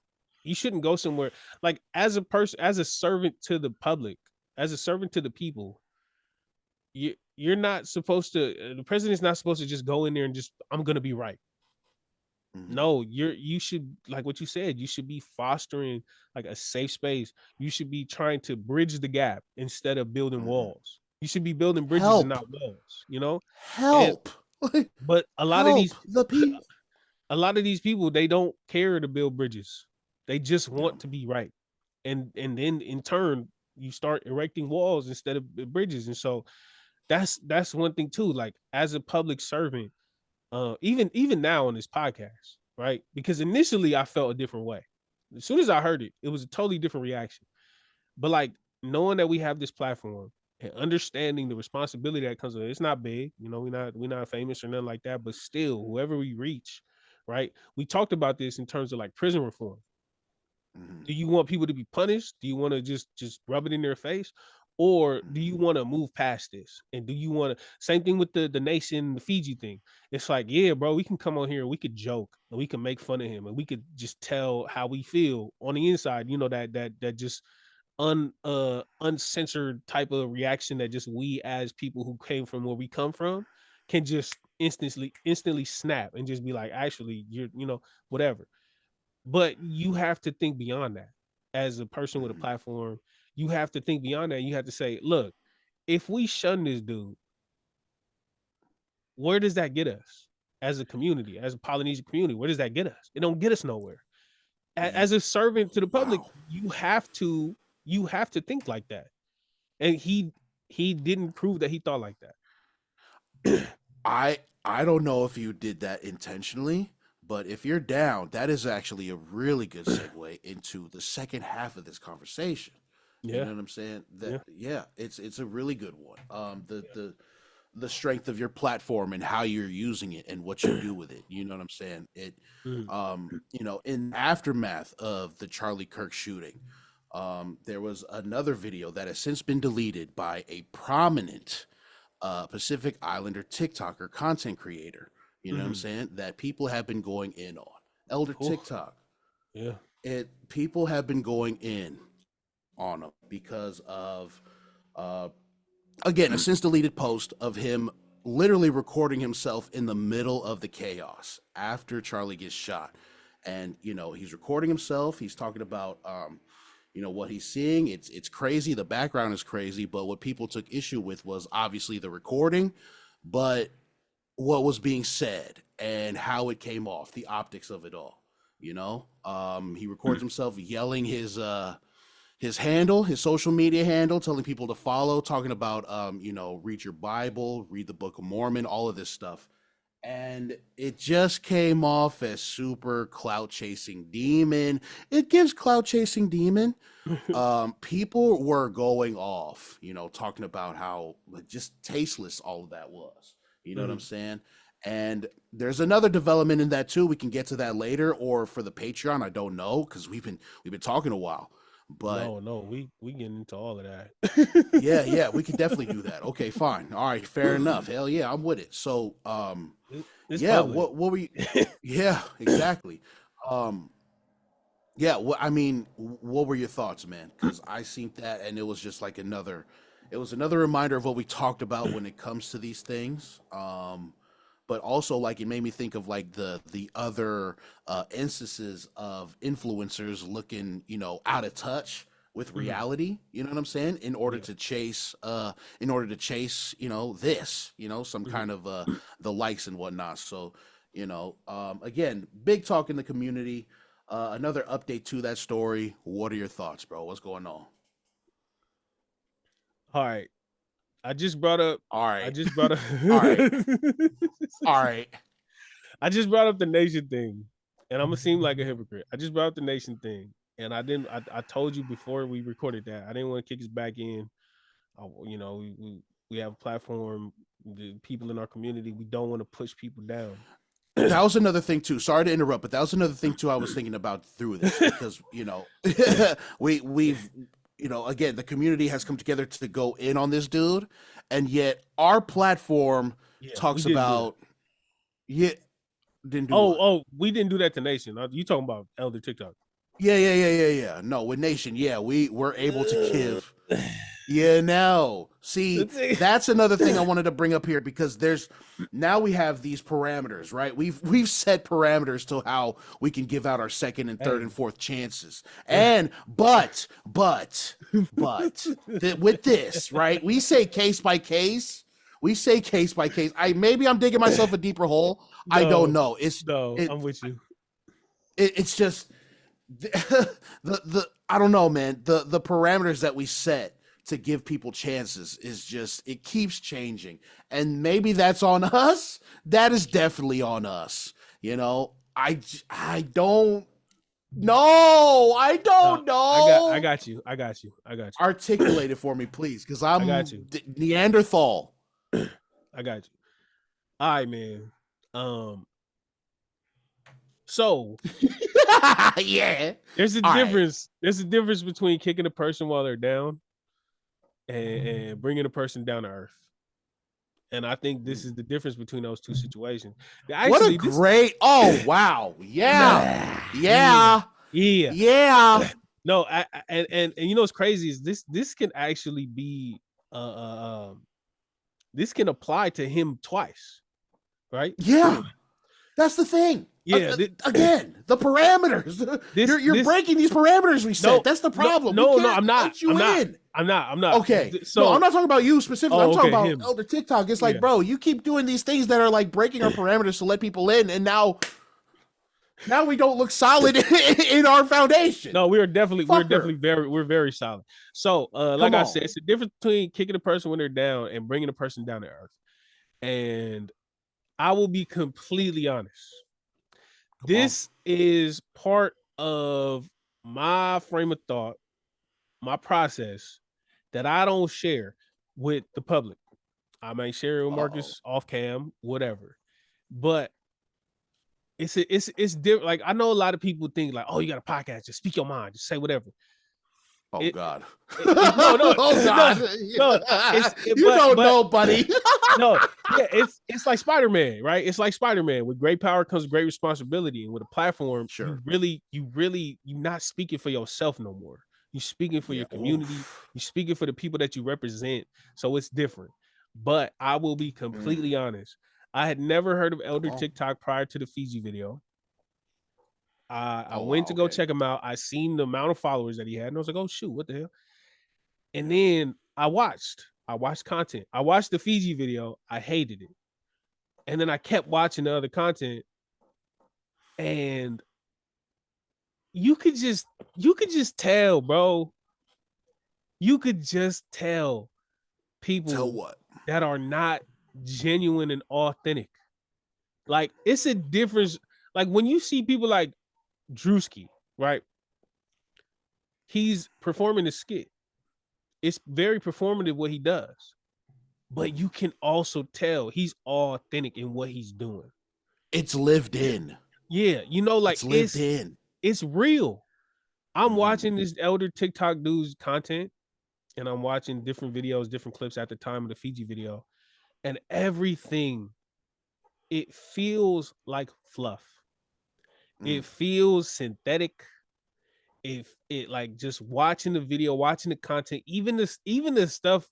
You shouldn't go somewhere like as a person, as a servant to the public, as a servant to the people. You're not supposed to, the president's not supposed to just go in there and just, I'm going to be right. No, you should, like what you said, you should be fostering like a safe space. You should be trying to bridge the gap instead of building walls. You should be building bridges and not walls, Help. But a lot of these people, they don't care to build bridges. They just want to be right. And then in turn, you start erecting walls instead of bridges. And so that's one thing too. Like as a public servant, even now on this podcast, right? Because initially I felt a different way. As soon as I heard it, it was a totally different reaction. But like knowing that we have this platform and understanding the responsibility that comes with it, it's not big, we're not famous or nothing like that, but still, whoever we reach, right? We talked about this in terms of like prison reform. Mhm. Do you want people to be punished? Do you want to just rub it in their face? Or do you Mhm. want to move past this? And do you want to same thing with the nation, the Fiji thing? It's like, yeah, bro, we can come on here and we could joke and we can make fun of him and we could just tell how we feel on the inside, that just uncensored type of reaction that just we as people who came from where we come from can just instantly snap and just be like, actually, whatever. But you have to think beyond that. As a person with a Mhm. platform, you have to think beyond that. You have to say, look, if we shun this dude, where does that get us as a community, as a Polynesian community? Where does that get us? It don't get us nowhere. Ye- As a servant to the public, Wow. you have to think like that. And he didn't prove that he thought like that. I don't know if you did that intentionally, but if you're down, that is actually a really good segue into the second half of this conversation. You Yeah, know what I'm saying? That yeah, yeah, it's a really good one. yeah. The strength of your platform and how you're using it and what you do with it. You know what I'm saying? Mhm, In aftermath of the Charlie Kirk shooting, there was another video that has since been deleted by a prominent Pacific Islander TikToker content creator. You know what I'm mhm. saying? That people have been going in on. Elder Oof, TikTok. yeah. People have been going in on him because of uh again a since deleted post of him literally recording himself in the middle of the chaos after Charlie gets shot. And he's recording himself, he's talking about what he's seeing. It's crazy, the background is crazy, but what people took issue with was obviously the recording, but what was being said and how it came off, the optics of it all. He records himself yelling his handle, his social media handle, telling people to follow, talking about read your Bible, read the Book of Mormon, all of this stuff. And it just came off as super clout chasing demon. It gives clout chasing demon. People were going off, talking about how like, just tasteless all of that was. You know what I'm Mhm. saying? And there's another development in that too. We can get to that later, or for the Patreon, I don't know, because we've been talking a while. But No, we getting into all of yeah, that. yeah, we could definitely do that. Okay, fine. All right, fair enough. Hell yeah, I'm with it. So It's yeah, public. what were you yeah, exactly. Um yeah, I mean, what were your thoughts, man? Because I seen that and it was just like it was another reminder of what we talked about when it comes to these things. But also like it made me think of like the other instances of influencers looking, out of touch with Mhm. reality. You know what I'm saying? In order Yeah. to chase, this, some Mhm. kind of the likes and whatnot. So, again, big talk in the community. Another update to that story. What are your thoughts, bro? What's going on? All right. I just brought up. All I right. just brought up. All right. All right. I just brought up the nation thing, and I'm gonna seem like a hypocrite. I just brought up the nation thing, and I didn't. I told you before we recorded that I didn't want to kick us back in. We have a platform. The people in our community. We don't want to push people down. That was another thing too. Sorry to interrupt, but that was another thing too I was thinking about through this because, we've again, the community has come together to go in on this dude, and yet our platform Yeah, we talks didn't do that. about yeah, didn't do Oh, what? oh, we didn't do that to Nation. You talking about Elder TikTok? Yeah, yeah, yeah, yeah, yeah. No, with Nation, yeah, we were able to give. Yeah, no. See, Let's see. that's another thing I wanted to bring up here because there's now we have these parameters, right? We've set parameters to how we can give out our second and third and Hey. fourth chances. And with this, right? We say case by case. We say case by case. Maybe I'm digging myself a deeper hole. I don't No, know. It's no, it, I'm with you. it's just the I don't know, man. The parameters that we set to give people chances is just, it keeps changing. And maybe that's on us. That is definitely on us. You know, I don't know. I don't know. I got you. Articulate it for me, please, because I I'm got you. Neanderthal. I got you. All right, man. So yeah, there's a All right. difference. There's a difference between kicking a person while they're down and bringing a person down to earth. And I think this is the difference between those two situations. Actually, what a great! Oh wow! Yeah. No, and you know what's crazy is this can actually be this can apply to him twice, right? Yeah, that's the thing. Yeah, again, the parameters. You're breaking these parameters we set. That's the problem. No, I'm not. I'm not. Okay, so I'm not talking about you specifically. I'm talking about him. Elder TikTok. It's like, bro, you keep doing these things that are like breaking our parameters to let people in, and now we don't look solid in our foundation. No, we're very solid. So, like I said, it's the difference between kicking a person when they're down and bringing a person down to earth. And I will be completely honest. This is part of my frame of thought, my process that I don't share with the public. I may share it with Marcus off cam, whatever. But it's different. Like, I know a lot of people think like, oh, you got a podcast, just speak your mind, just say whatever. God. No. Oh God. You don't know, buddy. No, yeah, it's like Spider-Man, right? It's like Spider-Man. With great power comes great responsibility, and with a platform, sure, you're not speaking for yourself no more. You're speaking for your community. You're speaking for the people that you represent. So it's different. But I will be completely honest. I had never heard of Elder TikTok prior to the Fiji video. I went to go check him out. I seen the amount of followers that he had, and I was like, "Oh shoot, what the hell?" And then I watched content. I watched the Fiji video. I hated it, and then I kept watching the other content, and you could just tell, bro. You could just tell people that are not genuine and authentic. Like, it's a difference. Like, when you see people like Drewski, right? He's performing a skit. It's very performative what he does, but you can also tell he's authentic in what he's doing. It's lived in. Yeah, you know, like, it's lived in. It's real. I'm watching this Elder TikTok dude's content, and I'm watching different videos, different clips at the time of the Fiji video, and everything, it feels like fluff. It feels synthetic. If it like just watching the video, watching the content, even the stuff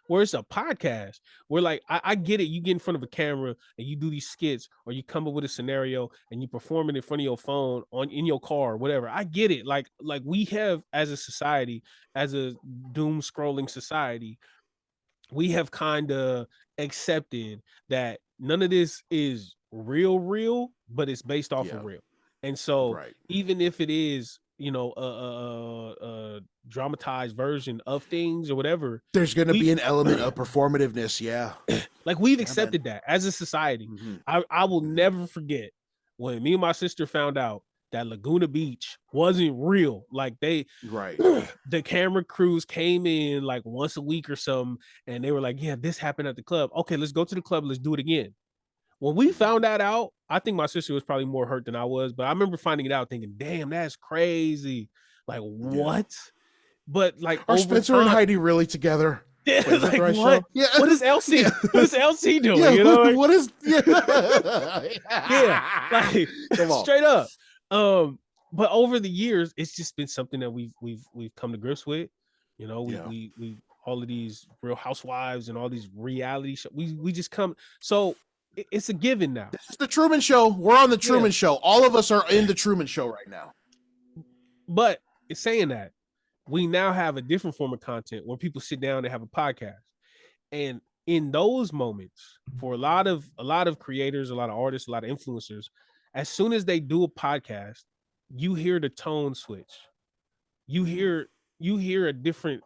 where it's a podcast, where like I get it, you get in front of a camera and you do these skits, or you come up with a scenario and you perform it in front of your phone in your car, or whatever. I get it. Like we have, as a society, as a doom scrolling society, we have kind of accepted that none of this is real, but it's based off of real. And so even if it is, you know, a dramatized version of things or whatever, there's going to be an element of performativeness. Yeah. Like, we've accepted that as a society. I will never forget when me and my sister found out that Laguna Beach wasn't real. Like, the camera crews came in like once a week or something, and they were like, yeah, this happened at the club. Okay, let's go to the club. Let's do it again. When we found that out, I think my sister was probably more hurt than I was, but I remember finding it out thinking, damn, that's crazy. Like, what? But like, are Spencer and Heidi really together? Yeah, like, what? Yeah. What is LC? What is LC doing? Yeah, you know, like, what is? Yeah, like, straight up. But over the years, it's just been something that we've come to grips with. You know, we all of these Real Housewives and all these reality shows. We just come. So it's a given now. This is the Truman Show. We're on the Truman Show. All of us are in the Truman Show right now. But it's saying that we now have a different form of content where people sit down and have a podcast. And in those moments, for a lot of creators, a lot of artists, a lot of influencers, as soon as they do a podcast, you hear the tone switch. You hear a different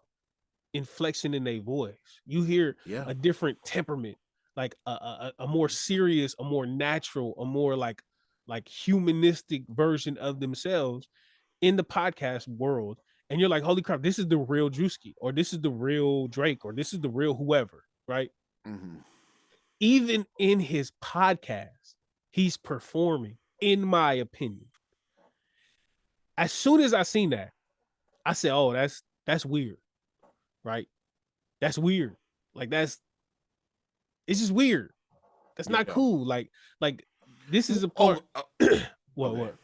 inflection in their voice. You hear Yeah. a different temperament, like a more serious, a more natural, a more like humanistic version of themselves in the podcast world. And you're like, holy crap, this is the real Drewski, or this is the real Drake, or this is the real whoever, right? Mm-hmm. Even in his podcast, he's performing, in my opinion. As soon as I seen that, I said, oh, that's weird, right? That's weird. Like it's just weird. That's not cool. Like this is a part. What okay. what?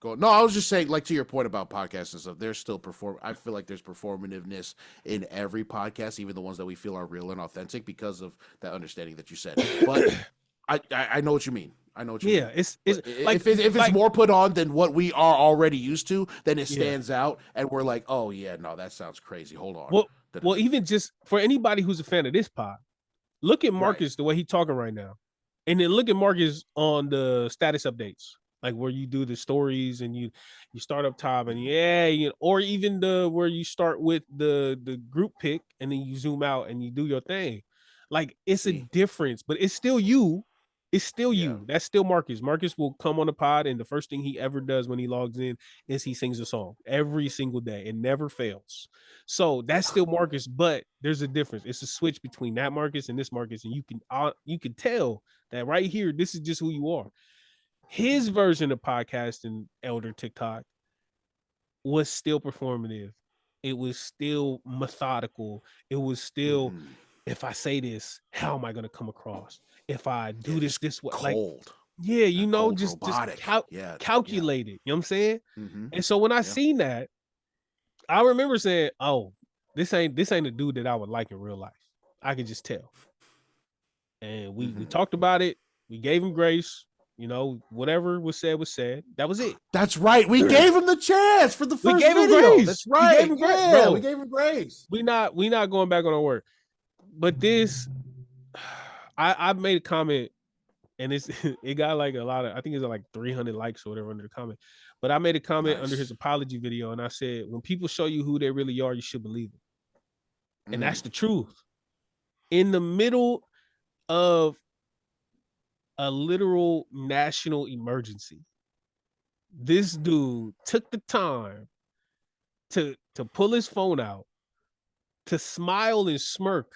Go. No, I was just saying, like, to your point about podcasts and stuff, there's still I feel like there's performativeness in every podcast, even the ones that we feel are real and authentic, because of that understanding that you said. But I know what you mean. I know what you mean. Yeah, it's like if it's like, more put on than what we are already used to, then it Yeah. stands out, and we're like, oh yeah, no, that sounds crazy. Hold on. Well, even just for anybody who's a fan of this pod, look at Marcus the way he's talking right now, and then look at Marcus on the status updates, like where you do the stories and you start up top and or even where you start with the group pick and then you zoom out and you do your thing. Like it's a difference, but it's still you. It's still you. That's still Marcus. Marcus will come on the pod, and the first thing he ever does when he logs in is he sings a song every single day. It never fails. So that's still Marcus, but there's a difference. It's a switch between that Marcus and this Marcus, and you can tell that right here, this is just who you are. His version of podcasting, Elder TikTok, was still performative. It was still methodical. It was still, if I say this, how am I going to come across? If I do this way, cold. Like, just robotic. Calculated. You know what I'm saying? Mm-hmm. And so when I seen that, I remember saying, "Oh, this ain't a dude that I would like in real life." I could just tell. And we talked about it. We gave him grace. You know, whatever was said. That was it. That's right. We gave him the chance for the first we gave video. Him grace. That's right. We gave him grace, bro. We gave him grace. We not going back on our word. But this, I made a comment, and it got like a lot of, I think it's like 300 likes or whatever under the comment. But I made a comment under his apology video, and I said, when people show you who they really are, you should believe it. And that's the truth. In the middle of a literal national emergency, this dude took the time to pull his phone out, to smile and smirk,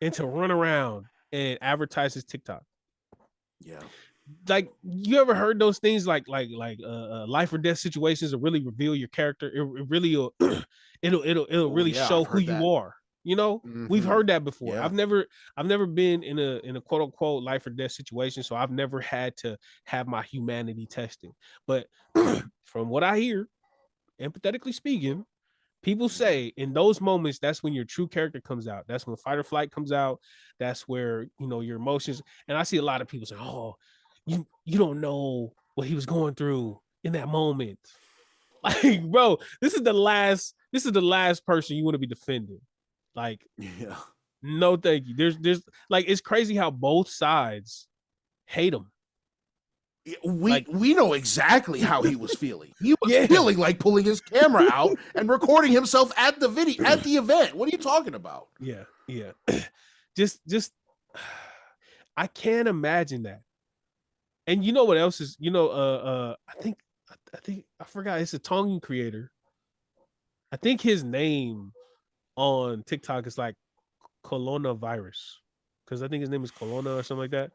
and to run around and advertise his TikTok. Yeah. Like, you ever heard those things like life or death situations will really reveal your character? It really will it'll really show who you are. You know, we've heard that before. Yeah. I've never been in a quote unquote life or death situation, so I've never had to have my humanity tested. But from what I hear, empathetically speaking, people say in those moments, that's when your true character comes out. That's when fight or flight comes out. That's where, your emotions. And I see a lot of people say, "Oh, you don't know what he was going through in that moment." Like, bro, this is the last person you want to be defending. Like, no, thank you. There's like, it's crazy how both sides hate him. We know exactly how he was feeling. He was feeling like pulling his camera out and recording himself at the event. What are you talking about? Yeah. just I can't imagine that. And you know what else is, I think I forgot, it's a Tongan creator. I think his name on TikTok is like coronavirus, because I think his name is Colonna or something like that.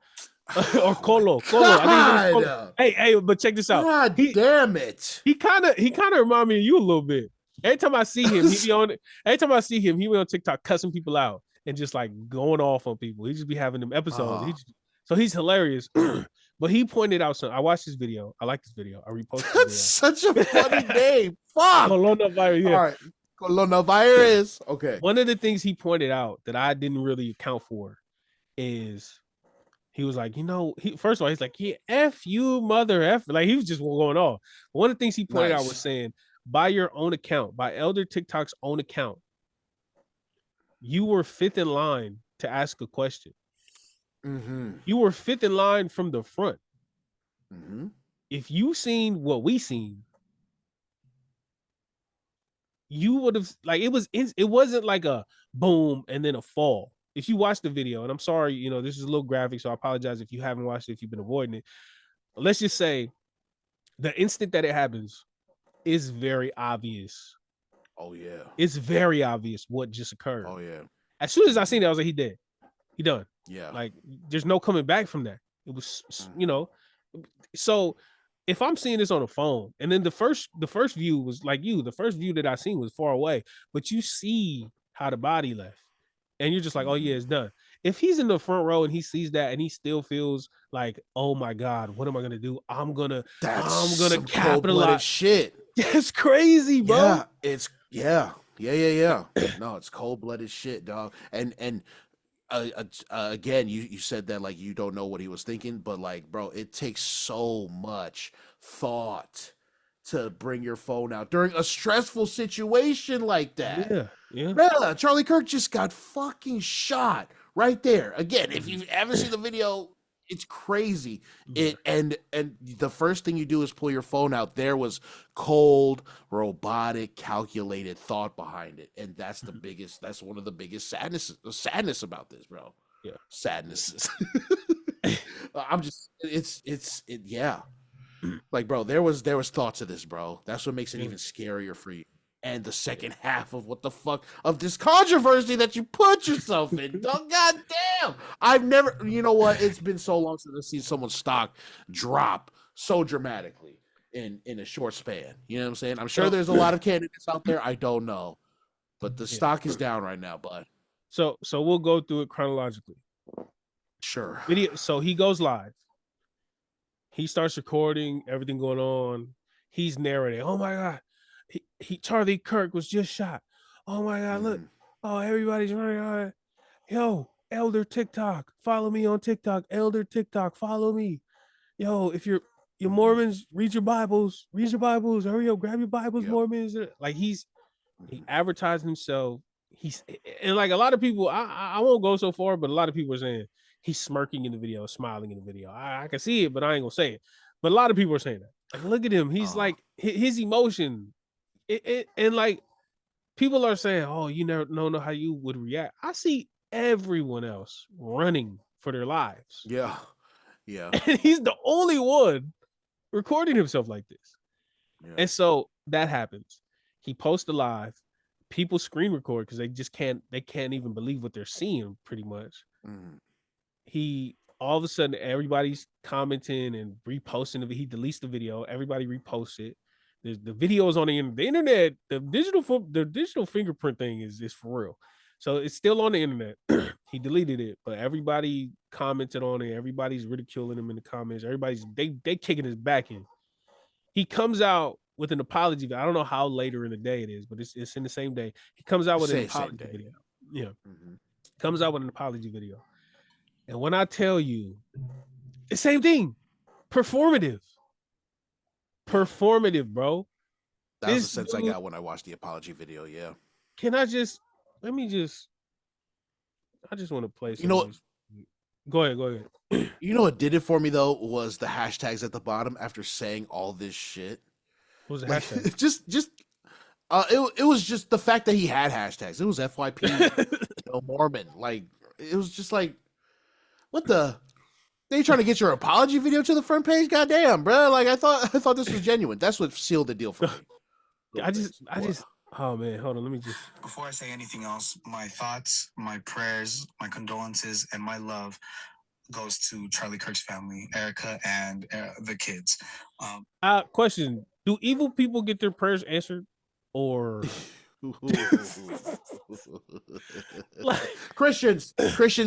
Or Colo. I think Colo. Hey, but check this out. God damn it. He kind of remind me of you a little bit. Every time I see him, he be on TikTok cussing people out and just like going off on people. He just be having them episodes. So he's hilarious. But he pointed out something. I watched this video. I like this video. I reposted it. That's such a funny name. Fuck. Coronavirus. Yeah. All right. Coronavirus. Okay. One of the things he pointed out that I didn't really account for is he was like, first of all, he's like, yeah, F you, mother F. Like, he was just going off. One of the things he pointed out was saying, by your own account, by Elder TikTok's own account, you were fifth in line to ask a question. You were fifth in line from the front. If you seen what we seen, you would have like it wasn't like a boom and then a fall. If you watch the video, and I'm sorry, this is a little graphic, so I apologize if you haven't watched it, if you've been avoiding it. Let's just say the instant that it happens is very obvious. Oh yeah. It's very obvious what just occurred. Oh yeah. As soon as I seen it, I was like, he dead. He done. Yeah. Like, there's no coming back from that. It was, so if I'm seeing this on a phone, and then the first view was like the first view that I seen was far away, but you see how the body left, and you're just like, oh yeah, it's done. If he's in the front row and he sees that and he still feels like, oh my God, what am I gonna do? I'm gonna capitalize. Shit. That's crazy, bro. Yeah, it's yeah. No, it's cold-blooded shit, dog. And again, you said that like you don't know what he was thinking, but like, bro, it takes so much thought to bring your phone out during a stressful situation like that. Yeah. Bruh, Charlie Kirk just got fucking shot right there. Again, if you haven't seen the video, it's crazy. And the first thing you do is pull your phone out. There was cold, robotic, calculated thought behind it, and that's the biggest. That's one of the biggest sadness about this, bro. Yeah, sadnesses. I'm just. Yeah. Like, bro, there was thought to this, bro. That's what makes it even scarier for you. And the second half of what the fuck of this controversy that you put yourself in. Oh, God damn. I've never, you know what? It's been so long since I've seen someone's stock drop so dramatically in a short span. You know what I'm saying? I'm sure there's a lot of candidates out there. I don't know. But the stock is down right now, bud. So we'll go through it chronologically. Sure. So he goes live. He starts recording everything going on. He's narrating. Oh my God. He Charlie Kirk was just shot. Oh my God, look. Oh, everybody's running on. Yo, Elder TikTok, follow me on TikTok. Elder TikTok, follow me. Yo, if you're Mormons, read your Bibles. Hurry up, grab your Bibles, Mormons. Like he advertised himself. And like a lot of people, I won't go so far, but a lot of people are saying he's smirking in the video, smiling in the video. I can see it, but I ain't gonna say it. But a lot of people are saying that. Like, look at him. He's like his emotion. And like people are saying, oh, you never know how you would react. I see everyone else running for their lives. Yeah. And he's the only one recording himself like this. Yeah. And so that happens. He posts a live. People screen record because they can't even believe what they're seeing pretty much. He all of a sudden everybody's commenting and reposting it. He deletes the video. Everybody reposts it. The video is on the internet. The digital fingerprint thing is for real. So it's still on the internet. He deleted it, but everybody commented on it. Everybody's ridiculing him in the comments. Everybody's they kicking his back in. He comes out with an apology. I don't know how later in the day it is, but it's in the same day. He comes out with an apology video. Yeah. Comes out with an apology video. And when I tell you, the same thing. Performative, bro. That was the sense I got when I watched the apology video. Yeah. I just want to play some. Go ahead. You know what did it for me though was the hashtags at the bottom after saying all this shit. What was the hashtag? It was just the fact that he had hashtags. It was FYP, Mormon. Like it was just like, what the? They trying to get your apology video to the front page? Goddamn, bro! Like I thought this was genuine. That's what sealed the deal for me. I just. Oh man, hold on. Let me just. Before I say anything else, my thoughts, my prayers, my condolences, and my love goes to Charlie Kirk's family, Erica, and the kids. Question: do evil people get their prayers answered, or like, Christians,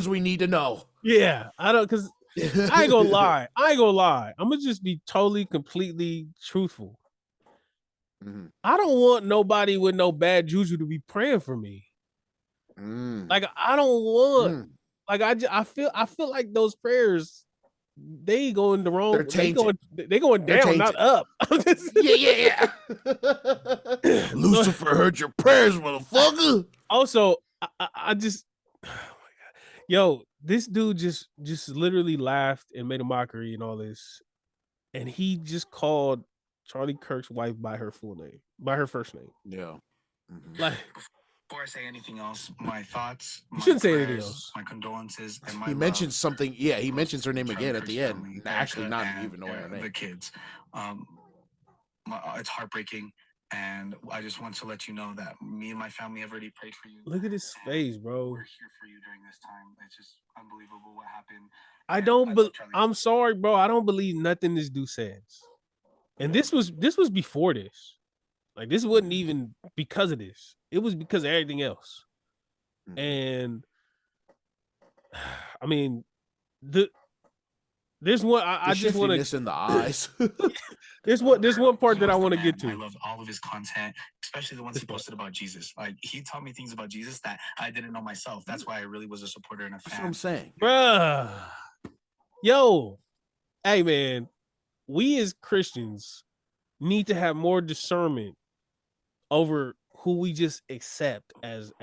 we need to know. Yeah, I don't because I ain't gonna lie. I'm gonna just be totally, completely truthful. I don't want nobody with no bad juju to be praying for me. Like I don't want. Like I feel like those prayers, they going the wrong. They going down, not up. Yeah. Lucifer heard your prayers, motherfucker. Also, I just, oh my God, yo, this dude just literally laughed and made a mockery and all this, and he just called Charlie Kirk's wife by her full name, by her first name. Yeah. Like, before I say anything else, my thoughts, you my shouldn't say anything prayers, else. my condolences, and my He love mentions something. Yeah, he goes mentions her to name Charlie again at Kirk's the end. family, Actually, Erica not and even knowing her the name. kids. It's heartbreaking, and I just want to let you know that me and my family have already prayed for you. Look at his face, bro. We're here for you during this time. It's just unbelievable what happened. I And don't. love Charlie. I'm sorry, bro. I don't believe nothing this dude says. And this was before this. Like, this wasn't even because of this. It was because of everything else. And I mean, there's one I just want to in the eyes. there's one part that I want to get to. I love all of his content, especially the ones he posted about Jesus. Like, he taught me things about Jesus that I didn't know myself. That's why I really was a supporter and a fan. That's what I'm saying, bruh. Yo, hey man, we as Christians need to have more discernment over who we just accept as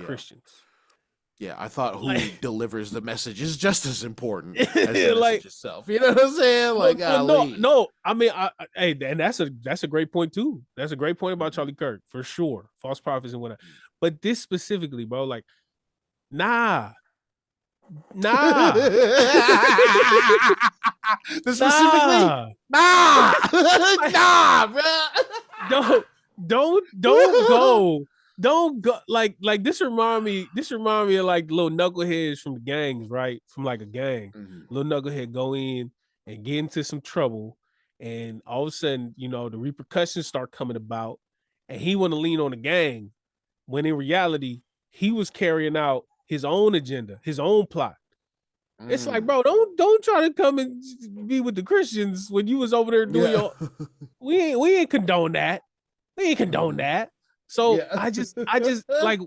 Christians. Yeah, I thought who delivers the message is just as important as the message itself. You know what I'm saying? Like, no. I mean, hey, and that's a great point too. That's a great point about Charlie Kirk for sure. False prophets and whatnot. But this specifically, bro, like, nah. Specifically, nah, bro. Don't go like this remind me of like little knuckleheads from the gangs, right? From like a gang. Little knucklehead go in and get into some trouble, and all of a sudden, you know, the repercussions start coming about, and he want to lean on the gang, when in reality, he was carrying out his own agenda, his own plot. It's like, bro, don't try to come and be with the Christians when you was over there doing your. We ain't condone that. We ain't condone that. So I just like,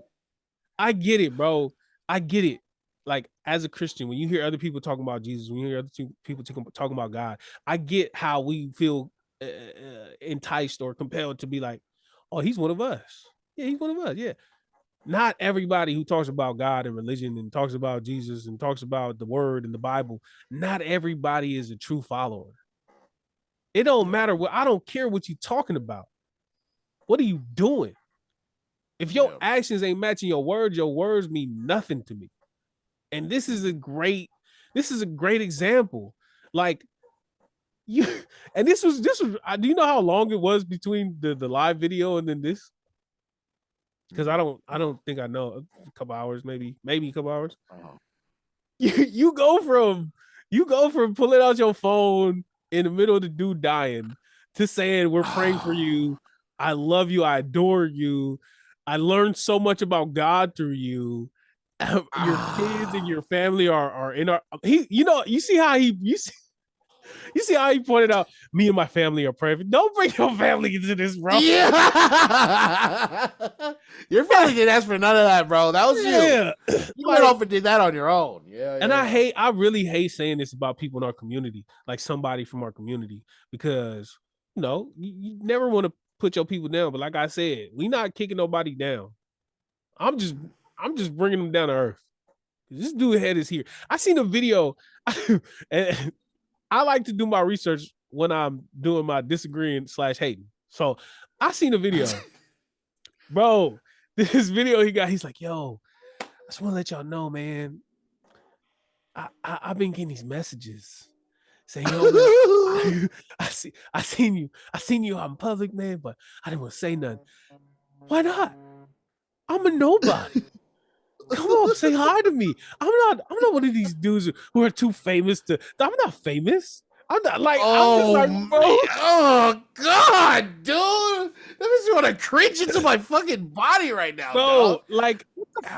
I get it, bro. I get it. Like, as a Christian, when you hear other people talking about Jesus, when you hear other people talking about God, I get how we feel enticed or compelled to be like, oh, he's one of us. Yeah, he's one of us. Yeah. Not everybody who talks about God and religion and talks about Jesus and talks about the word and the Bible, not everybody is a true follower. It don't matter what, I don't care what you're talking about. What are you doing? If your actions ain't matching your words mean nothing to me. And this is a great example. Like, you, and this was, do you know how long it was between the live video and then this? Because I don't think I know, a couple hours, maybe a couple hours. You go from pulling out your phone in the middle of the dude dying to saying, we're praying for you, I love you, I adore you, I learned so much about God through you. Your kids and your family are in our. You see how he pointed out, me and my family are praying. Don't bring your family into this, bro. Yeah. Your family didn't ask for none of that, bro. That was you. You went off and did that on your own. Yeah. And I really hate saying this about people in our community, like somebody from our community, because you never want to put your people down. But like I said, we not kicking nobody down. I'm just bringing them down to earth. This dude head is here. I seen a video, and I like to do my research when I'm doing my disagreeing / hating. So I seen a video, bro. This video he got, he's like, yo, I just want to let y'all know, man. I've been getting these messages saying, yo, man, I seen you out in public, man, but I didn't want to say nothing. Why not? I'm a nobody. Come on, say hi to me. I'm not one of these dudes who are too famous to. I'm not famous. I'm not like. I'm just like, bro. Oh God, dude, that makes me want to cringe into my fucking body right now, bro. Dog. Like,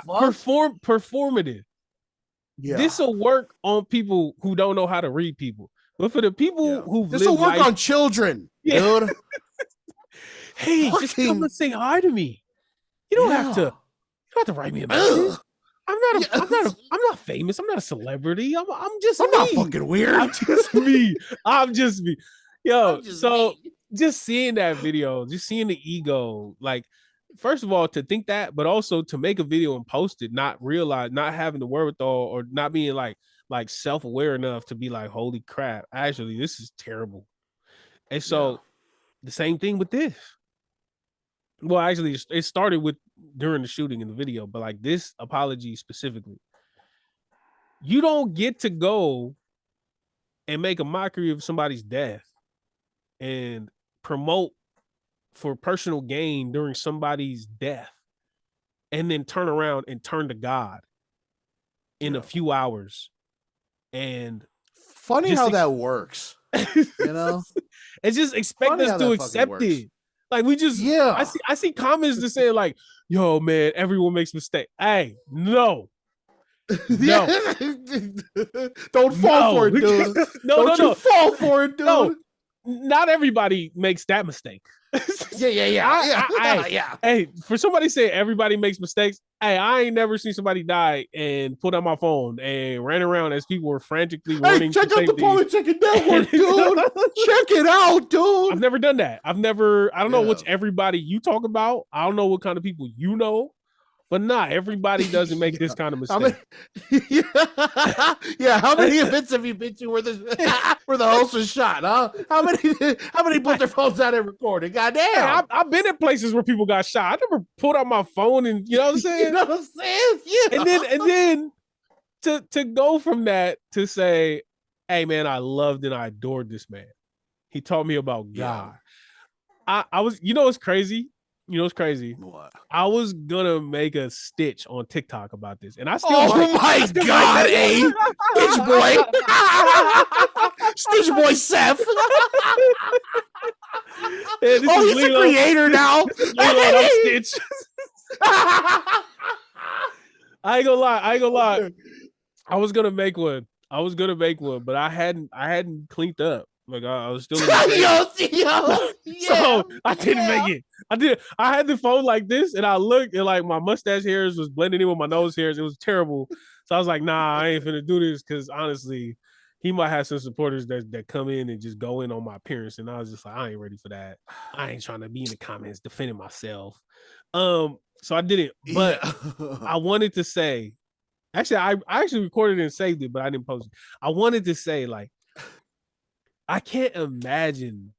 performative. Yeah. This will work on people who don't know how to read people, but for the people who've this will work on children, dude. Hey, just come and say hi to me. You don't have to. You don't have to write me a message. I'm not famous. I'm not a celebrity. I'm just me. Not fucking weird. I'm just me. Yo, just seeing that video, just seeing the ego, like, first of all, to think that, but also to make a video and post it, not having the wherewithal or not being like self-aware enough to be like, holy crap, actually, this is terrible. And so the same thing with this. Well, actually, it started with during the shooting in the video, but like this apology specifically, you don't get to go and make a mockery of somebody's death and promote for personal gain during somebody's death and then turn around and turn to God in a few hours. And funny how that works. You know, it's just expect us to accept it. Like we just, I see comments that say like, "Yo, man, everyone makes mistakes." Hey, no. Don't fall for it, dude. Don't fall for it, dude. No, not everybody makes that mistake. Yeah. Hey, for somebody saying everybody makes mistakes, hey, I ain't never seen somebody die and put on my phone and ran around as people were frantically running. Check out the Polytickin Network, dude. Check it out, dude. I've never done that. I don't know which everybody you talk about. I don't know what kind of people you know. But everybody doesn't make this kind of mistake. How many events have you been to where the host was shot? Huh? How many put their phones out and recorded? Goddamn! I've been at places where people got shot. I never pulled out my phone and you know what I'm saying. You know what I'm saying? Yeah. And then to go from that to say, hey man, I loved and I adored this man. He taught me about God. I was, you know what's crazy? You know what's crazy? What? I was gonna make a stitch on TikTok about this, and I still. Oh my God, Stitch Boy Seth. He's a creator now. I'm Stitch. I ain't gonna lie. I was gonna make one, but I hadn't cleaned up. Like I was still. So I didn't make it. I had the phone like this, and I looked, and like my mustache hairs was blending in with my nose hairs. It was terrible. So I was like, nah, I ain't finna do this because honestly, he might have some supporters that come in and just go in on my appearance, and I was just like, I ain't ready for that. I ain't trying to be in the comments defending myself. So I didn't. But I wanted to say, actually, I actually recorded it and saved it, but I didn't post it. I wanted to say like. I can't imagine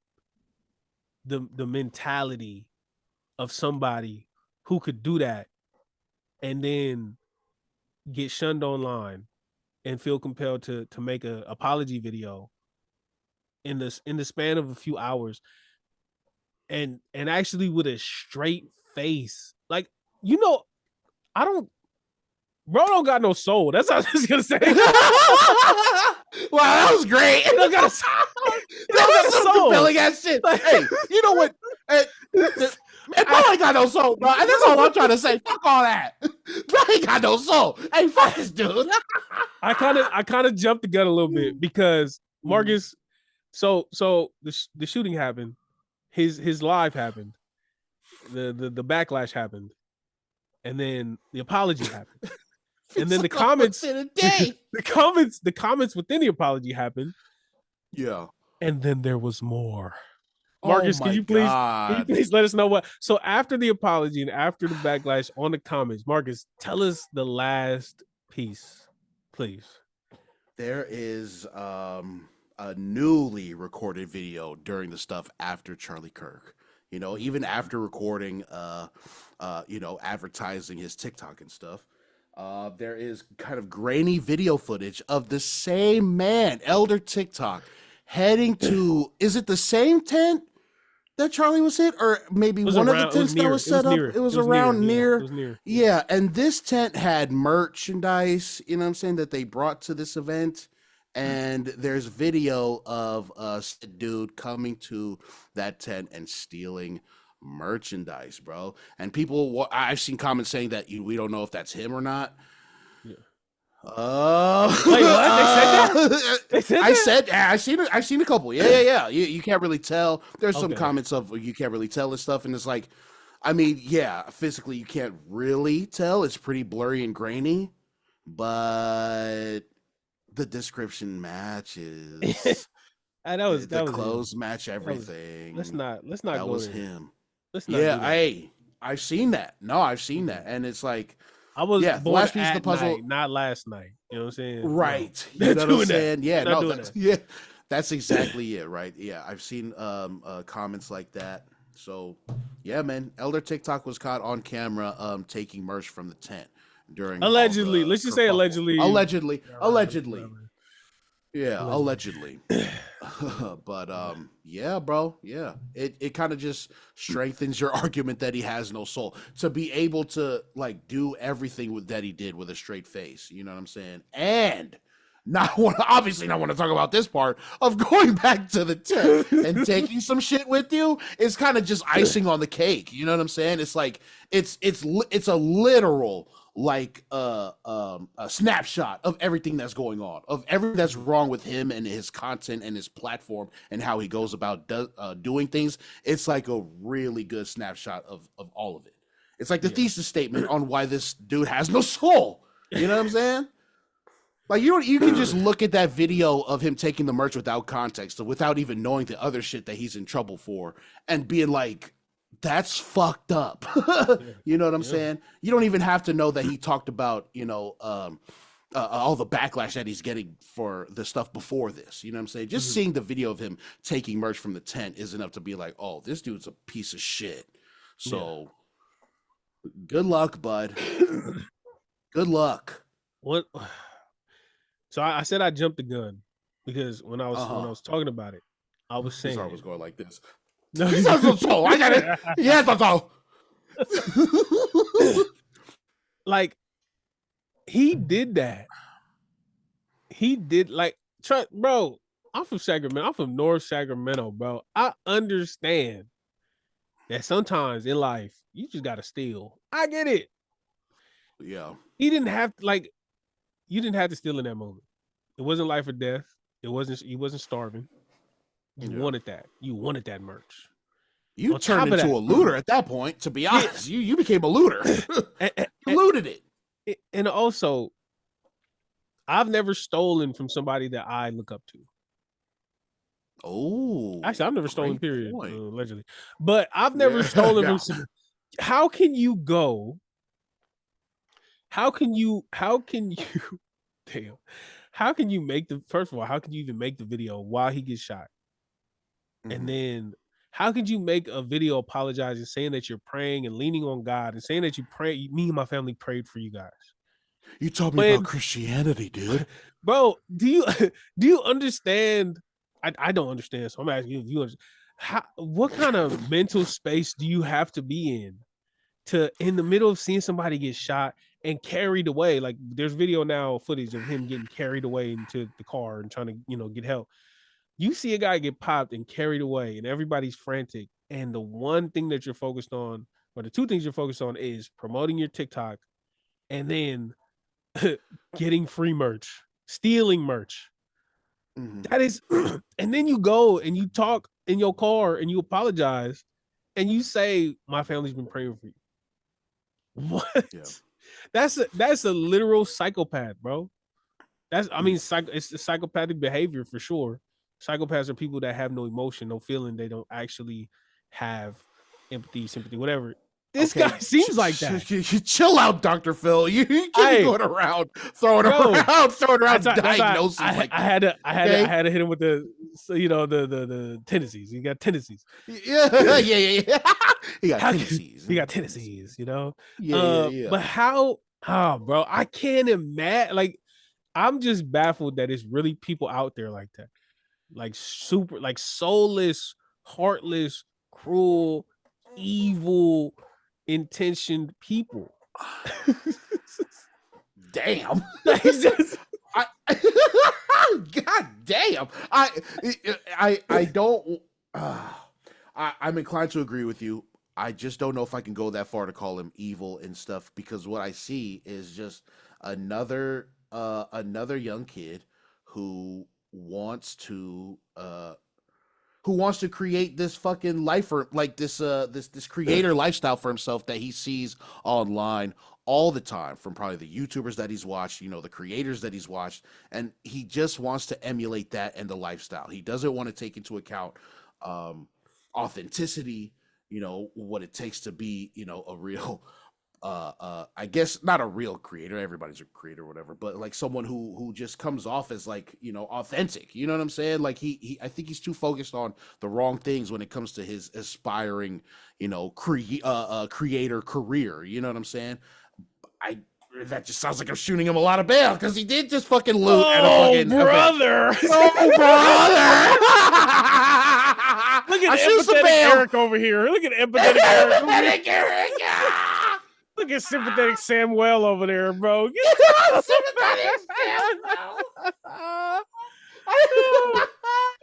the mentality of somebody who could do that and then get shunned online and feel compelled to make an apology video in the span of a few hours and actually with a straight face. Like, you know, bro don't got no soul. That's what I was gonna say. Wow, that was great. That was some compelling ass shit. Hey, you know what? Man, bro ain't got no soul, bro. And that's all I'm trying to say. Fuck all that. Bro ain't got no soul. Hey, fuck this dude. I kind of jumped the gun a little bit because Marcus. So the shooting happened. His live happened. The backlash happened, and then the apology happened. And then the comments within the apology happened. Yeah. And then there was more. Marcus, can you please let us know what? So after the apology and after the backlash on the comments, Marcus, tell us the last piece, please. There is a newly recorded video during the stuff after Charlie Kirk. You know, even after recording, advertising his TikTok and stuff. There is kind of grainy video footage of the same man, Elder TikTok, heading to, is it the same tent that Charlie was hit? Or maybe one of the tents that was set up? It was around near. Yeah, and this tent had merchandise, you know what I'm saying, that they brought to this event. And there's video of a dude coming to that tent and stealing merchandise, bro. And people, I've seen comments saying that we don't know if that's him or not. Yeah. Wait, what? They said that? I've seen a couple. Yeah. You can't really tell. There's some comments of you can't really tell and stuff, and it's like, I mean, yeah, physically you can't really tell. It's pretty blurry and grainy, but the description matches. And that was clothes match everything. Let's not. That was there. him. Let's not. I've seen that. No, I've seen that, and it's like I was the last piece of the puzzle, night, not last night. You know what I'm saying? Right. No. You know what I'm saying? Yeah. No. Yeah. That's exactly it. Right. Yeah. I've seen comments like that. So, yeah, man. Elder TikTok was caught on camera taking merch from the tent during all Allegedly. the Let's just say kerfuffle. allegedly. Allegedly. Yeah, Allegedly. whatever. Yeah, allegedly. But yeah, bro. Yeah. It kind of just strengthens your argument that he has no soul. To be able to like do everything that he did with a straight face. You know what I'm saying? And obviously not want to talk about this part of going back to the tent and taking some shit with you is kind of just icing on the cake. You know what I'm saying? It's like it's a literal like a snapshot of everything that's going on, of everything that's wrong with him and his content and his platform and how he goes about doing things. It's like a really good snapshot of all of it. It's like the thesis statement on why this dude has no soul. You know what I'm saying? Like you can just look at that video of him taking the merch without context, without even knowing the other shit that he's in trouble for, and being like, "That's fucked up." You know what I'm saying? You don't even have to know that he talked about, all the backlash that he's getting for the stuff before this. You know what I'm saying? Just seeing the video of him taking merch from the tent is enough to be like, "Oh, this dude's a piece of shit." So, good luck, bud. Good luck. What? So I said I jumped the gun because when I was talking about it, I was saying I was going like this. No, He says no soul. I got it. He has no soul. Like he did that. He did bro. I'm from Sacramento. I'm from North Sacramento, bro. I understand that sometimes in life you just gotta steal. I get it. Yeah. He didn't have you didn't have to steal in that moment. It wasn't life or death. He wasn't starving. You wanted that. You wanted that merch. You turned into a looter at that point, to be honest. You became a looter. You looted it. And also, I've never stolen from somebody that I look up to. Oh. Actually, I've never stolen, period, allegedly. But I've never stolen from somebody. How can you go? How can you damn? How can you make first of all, how can you even make the video while he gets shot? And then how could you make a video apologizing, saying that you're praying and leaning on God and saying that me and my family prayed for you guys? You told me about Christianity, dude. Bro, do you understand? I don't understand. So I'm asking you, you understand, what kind of mental space do you have to be in the middle of seeing somebody get shot and carried away? Like there's video now footage of him getting carried away into the car and trying to, get help. You see a guy get popped and carried away and everybody's frantic. And the one thing that you're focused on, or the two things you're focused on, is promoting your TikTok and then getting free merch, stealing merch. That is, and then you go and you talk in your car and you apologize and you say, my family's been praying for you. What? Yeah. That's a literal psychopath, bro. It's a psychopathic behavior for sure. Psychopaths are people that have no emotion, no feeling. They don't actually have empathy, sympathy, whatever. This guy seems like that. Chill out, Dr. Phil. You keep going around, throwing around diagnoses. I had to hit him with the tendencies. You got tendencies. Yeah. He got tendencies. He got tendencies. Yeah. But how? Oh, bro, I can't imagine. Like, I'm just baffled that it's really people out there like that. Like super, like soulless, heartless, cruel, evil, intentioned people. Damn. God damn. I'm inclined to agree with you. I just don't know if I can go that far to call him evil and stuff, because what I see is just another young kid who wants to create this fucking life, for like this creator lifestyle for himself that he sees online all the time from probably the YouTubers that he's watched, the creators that he's watched, and he just wants to emulate that and the lifestyle. He doesn't want to take into account authenticity, what it takes to be, a real I guess not a real creator, everybody's a creator or whatever, but like someone who just comes off as like, you know, authentic, you know what I'm saying? Like he I think he's too focused on the wrong things when it comes to his aspiring, you know, creator career, you know what I'm saying? I That just sounds like I'm shooting him a lot of bail because he did just fucking loot at a fucking brother. Oh, brother. Look at empathetic Eric over here. Look at empathetic Eric. Look at sympathetic Samuel over there, bro. Sympathetic Samuel.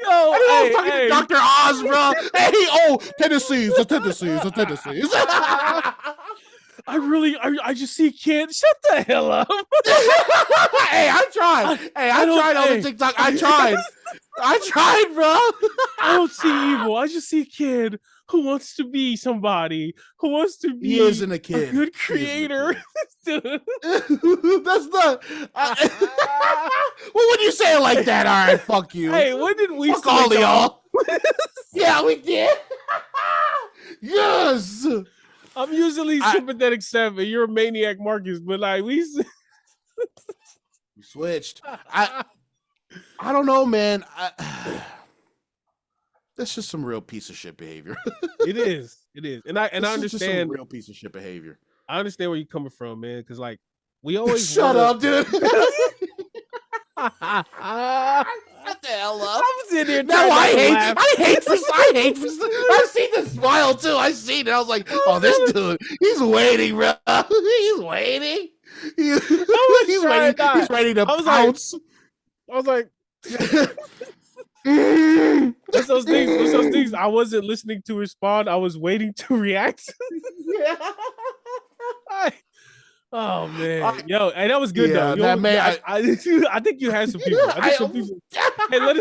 Yo, I was talking to Dr. Oz, bro. Hey, Tennessee's. I just see kids. Shut the hell up. Hey, I tried. I tried on the TikTok. I tried, bro. I don't see evil. I just see a kid who wants to be somebody, who wants to be a good creator. That's not. Well, when you say it like that, all right, fuck you. Hey, when did we fuck all y'all? Yeah, we did. Yes. I'm usually sympathetic 7. You're a maniac Marcus, but like we switched. I don't know, man. That's just some real piece of shit behavior. It is, and I understand just some real piece of shit behavior. I understand where you're coming from, man, because like we always shut up, dude. Shut the hell up! I'm sitting here. No, I hate. I've seen the smile too. I seen it. I was like, oh, this dude, he's waiting, bro. He's waiting. He's waiting. He's ready to pounce. I was like. What's those things? I wasn't listening to respond. I was waiting to react. Yeah. Oh man, yo, hey, that was good though. That man, I think you had some people. Hey, let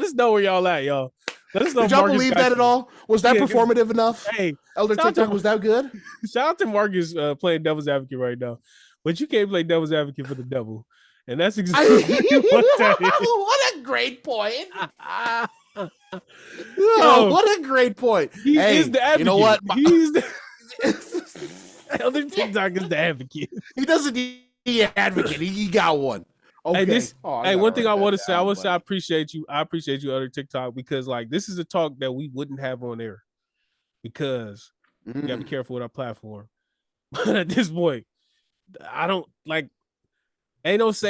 us know where y'all at, y'all. Let us know. Did y'all believe that at all? Was that performative enough? Hey, Elder TikTok, was that good? Shout out to Marcus playing devil's advocate right now, but you can't play devil's advocate for the devil. And that's exactly what that is. What a great point. What a great point. He is the advocate. You know what? He's the Elder TikTok is the advocate. He doesn't need an advocate. He got one. Okay. One thing I want to say, I appreciate you. I appreciate you, Elder TikTok, because like this is a talk that we wouldn't have on air because we gotta be careful with our platform. But at this point, I don't like. It's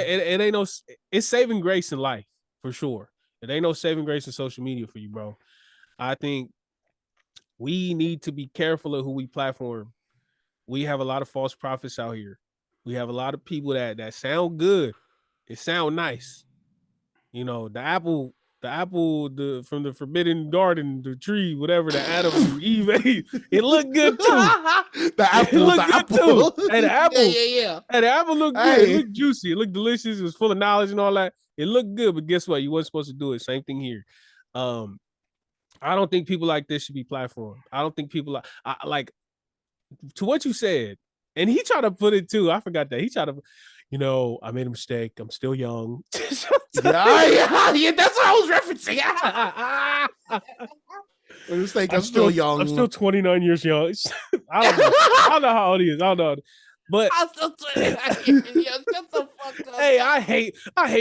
saving grace in life for sure. It ain't no saving grace in social media for you, bro. I think we need to be careful of who we platform. We have a lot of false prophets out here. We have a lot of people that sound good. It sound nice. You know, the apple from the forbidden garden, the tree, whatever, the Adam and Eve ate, it looked good too. The apple. Too. And the apple, yeah. And the apple looked good. It looked juicy. It looked delicious. It was full of knowledge and all that. It looked good, but guess what? You wasn't supposed to do it. Same thing here. I don't think people like this should be platformed. I don't think people like to what you said. And he tried to put it too. I forgot that. He tried to, I made a mistake. I'm still young. Yeah, that's what I was referencing. I'm still young. I'm still 29 years young. I don't know how old he is. I don't know. But I'm still 29 years young. Shut the fuck up. Hey, I hate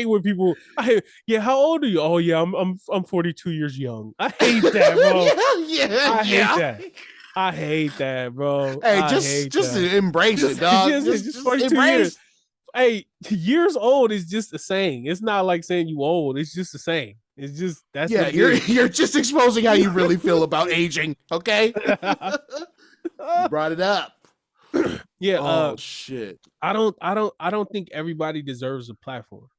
when people. How old are you? Oh yeah, I'm 42 years young. I hate that, bro. I hate that. I hate that, bro. Hey, just embrace it, dog. Just 42 years. Hey, years old is just a saying. It's not like saying you old. It's just a saying. It's just that's you're just exposing how you really feel about aging. Okay, you brought it up. Yeah. Oh shit. I don't think everybody deserves a platform.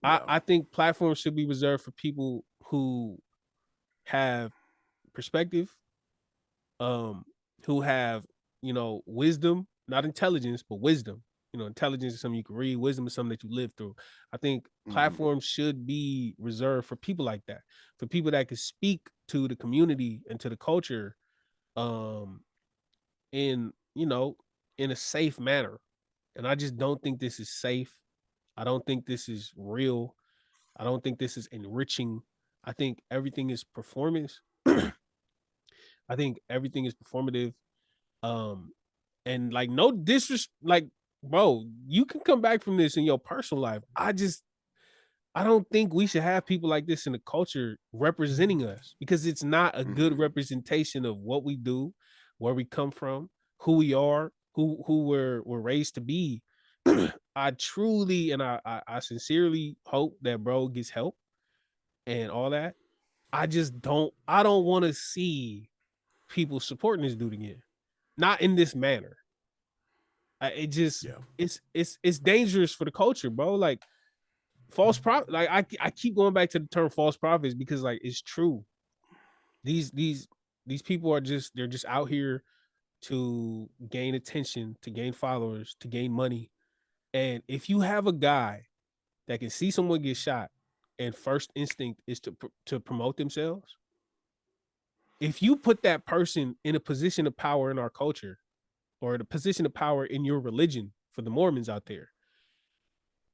No. I think platforms should be reserved for people who have perspective, who have wisdom, not intelligence, but wisdom. Intelligence is something you can read. Wisdom is something that you live through. I think platforms should be reserved for people like that, for people that can speak to the community and to the culture, in a safe manner. And I just don't think this is safe. I don't think this is real. I don't think this is enriching. I think everything is performance. I think everything is performative. And like, no disrespect, like, bro, you can come back from this in your personal life. I don't think we should have people like this in the culture representing us, because it's not a good representation of what we do, where we come from, who we are, who we're raised to be. I truly and I sincerely hope that bro gets help and all that. I don't want to see people supporting this dude again. Not in this manner. It just it's dangerous for the culture, bro. Like, false prophet, like I keep going back to the term false prophets, because like, it's true. These people are they're just out here to gain attention, to gain followers, to gain money. And if you have a guy that can see someone get shot and first instinct is to promote themselves, if you put that person in a position of power in our culture, or the position of power in your religion, for the Mormons out there,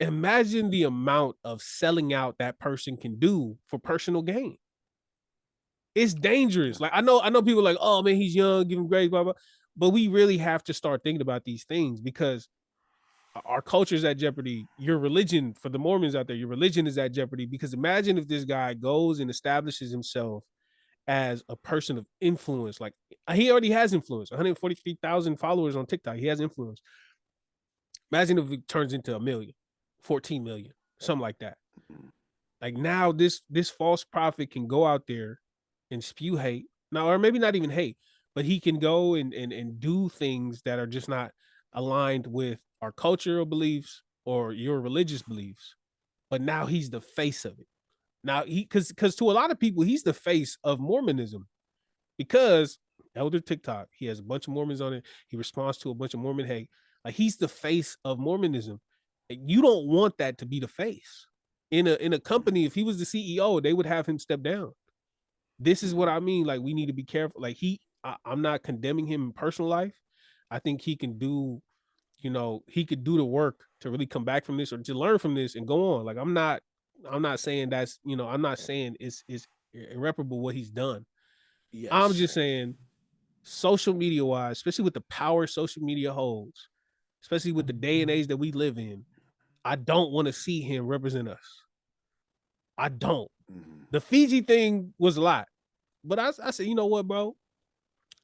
imagine the amount of selling out that person can do for personal gain. It's dangerous. Like, I know people are like, oh man, he's young, give him grace, blah, blah. But we really have to start thinking about these things, because our culture is at jeopardy. Your religion, for the Mormons out there, your religion is at jeopardy, because imagine if this guy goes and establishes himself as a person of influence. Like, he already has influence, 143,000 followers on TikTok. He has influence. Imagine if it turns into 1 million, 14 million, something like that. Like, now this false prophet can go out there and spew hate. Now, or maybe not even hate, but he can go and do things that are just not aligned with our cultural beliefs or your religious beliefs. But now he's the face of it. Now, because to a lot of people, he's the face of Mormonism, because Elder TikTok, he has a bunch of Mormons on it. He responds to a bunch of Mormon hate. Like, he's the face of Mormonism. You don't want that to be the face. In a company, if he was the CEO, they would have him step down. This is what I mean. Like, we need to be careful. Like, I'm not condemning him in personal life. I think he can do, he could do the work to really come back from this, or to learn from this and go on. Like, I'm not saying that's, I'm not saying it's irreparable what he's done. Yes. I'm just saying, social media wise, especially with the power social media holds, especially with the day and age that we live in, I don't want to see him represent us. I don't. The Fiji thing was a lot, but I said, you know what, bro?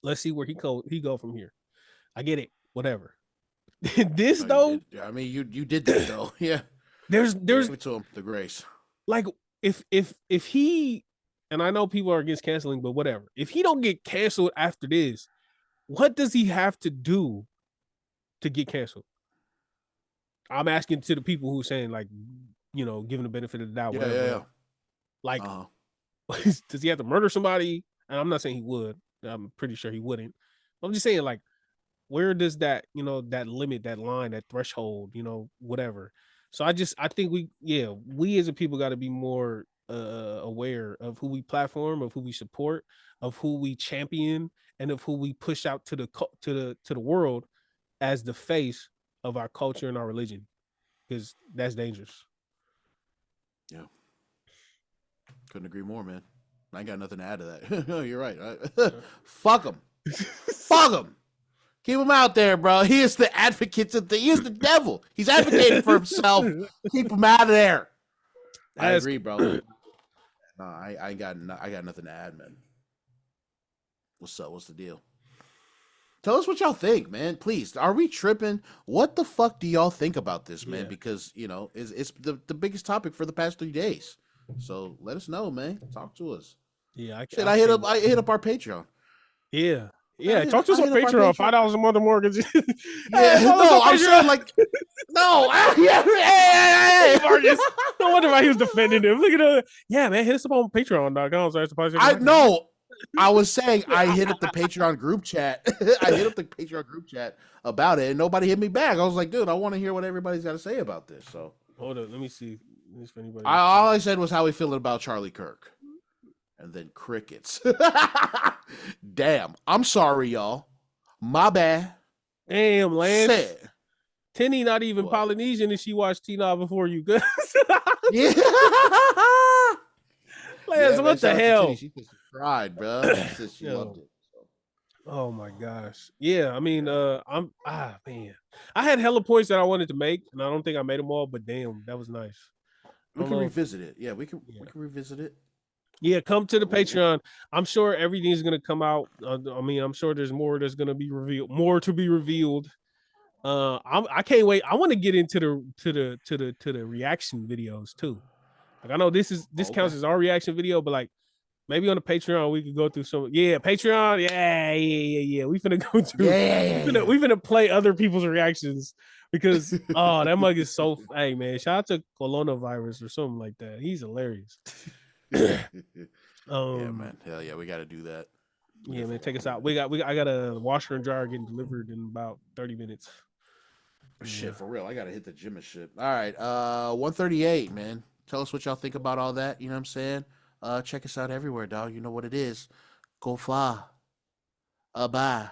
Let's see where he go from here. I get it. Whatever. This though, I mean, you did that though. Yeah. There's give it to him, the grace. Like, if he, and I know people are against canceling, but whatever. If he don't get canceled after this, what does he have to do to get canceled? I'm asking to the people who are saying, like, giving the benefit of the doubt. Yeah. Like, does he have to murder somebody? And I'm not saying he would. I'm pretty sure he wouldn't. I'm just saying, like, where does that, that limit, that line, that threshold, whatever. So I think we as a people got to be more aware of who we platform, of who we support, of who we champion, and of who we push out to the world as the face of our culture and our religion, because that's dangerous. Yeah. Couldn't agree more, man. I ain't got nothing to add to that. You're right. Fuck him. Fuck him. Keep him out there, bro. He is the advocate he is the devil. He's advocating for himself. Keep him out of there. I agree, bro. No, I got nothing to add, man. What's up? What's the deal? Tell us what y'all think, man. Please. Are we tripping? What the fuck do y'all think about this, man? Yeah. Because, it's the biggest topic for the past 3 days. So let us know, man. Talk to us. Yeah, I hit up our Patreon. Yeah. Yeah, talk to us on Patreon. $5 a month or mortgage. I'm saying, like, no. Hey, Marcus. No wonder why he was defending him. Look at that. Yeah, man, hit us up on Patreon.com. I know. I was saying I hit up the Patreon group chat. I hit up the Patreon group chat about it, and nobody hit me back. I was like, dude, I want to hear what everybody's got to say about this. So hold on, let me see if anybody. All I said was how we feeling about Charlie Kirk. And then crickets. Damn. I'm sorry, y'all. My bad. Damn, Lance. Tenny not even Polynesian, and she watched Tina before you. Yeah. Lance, what the hell? She cried, bro. She said she loved it. So. Oh my gosh. Yeah, I mean, man. I had hella points that I wanted to make, and I don't think I made them all, but damn, that was nice. I We don't can know if revisit it. Yeah, we yeah. can revisit it. Yeah, come to the Patreon. I'm sure everything's gonna come out. I mean, I'm sure there's more that's gonna be revealed, more to be revealed. I can't wait. I want to get into the reaction videos too. Like I know this counts Okay. as our reaction video, but like maybe on the Patreon we could go through some. Yeah, Patreon. Yeah. We finna go through. Yeah. We finna play other people's reactions because oh that mug is so. Hey man, shout out to coronavirus or something like that. He's hilarious. Yeah, Um, man. Hell yeah, we got to do that. yeah, man, take us out. I got a washer and dryer getting delivered in about 30 minutes. Shit, Yeah. for real. I got to hit the gym and shit. All right. 138, man. Tell us what y'all think about all that. You know what I'm saying? Check us out everywhere, dog. You know what it is. Go fly. Bye.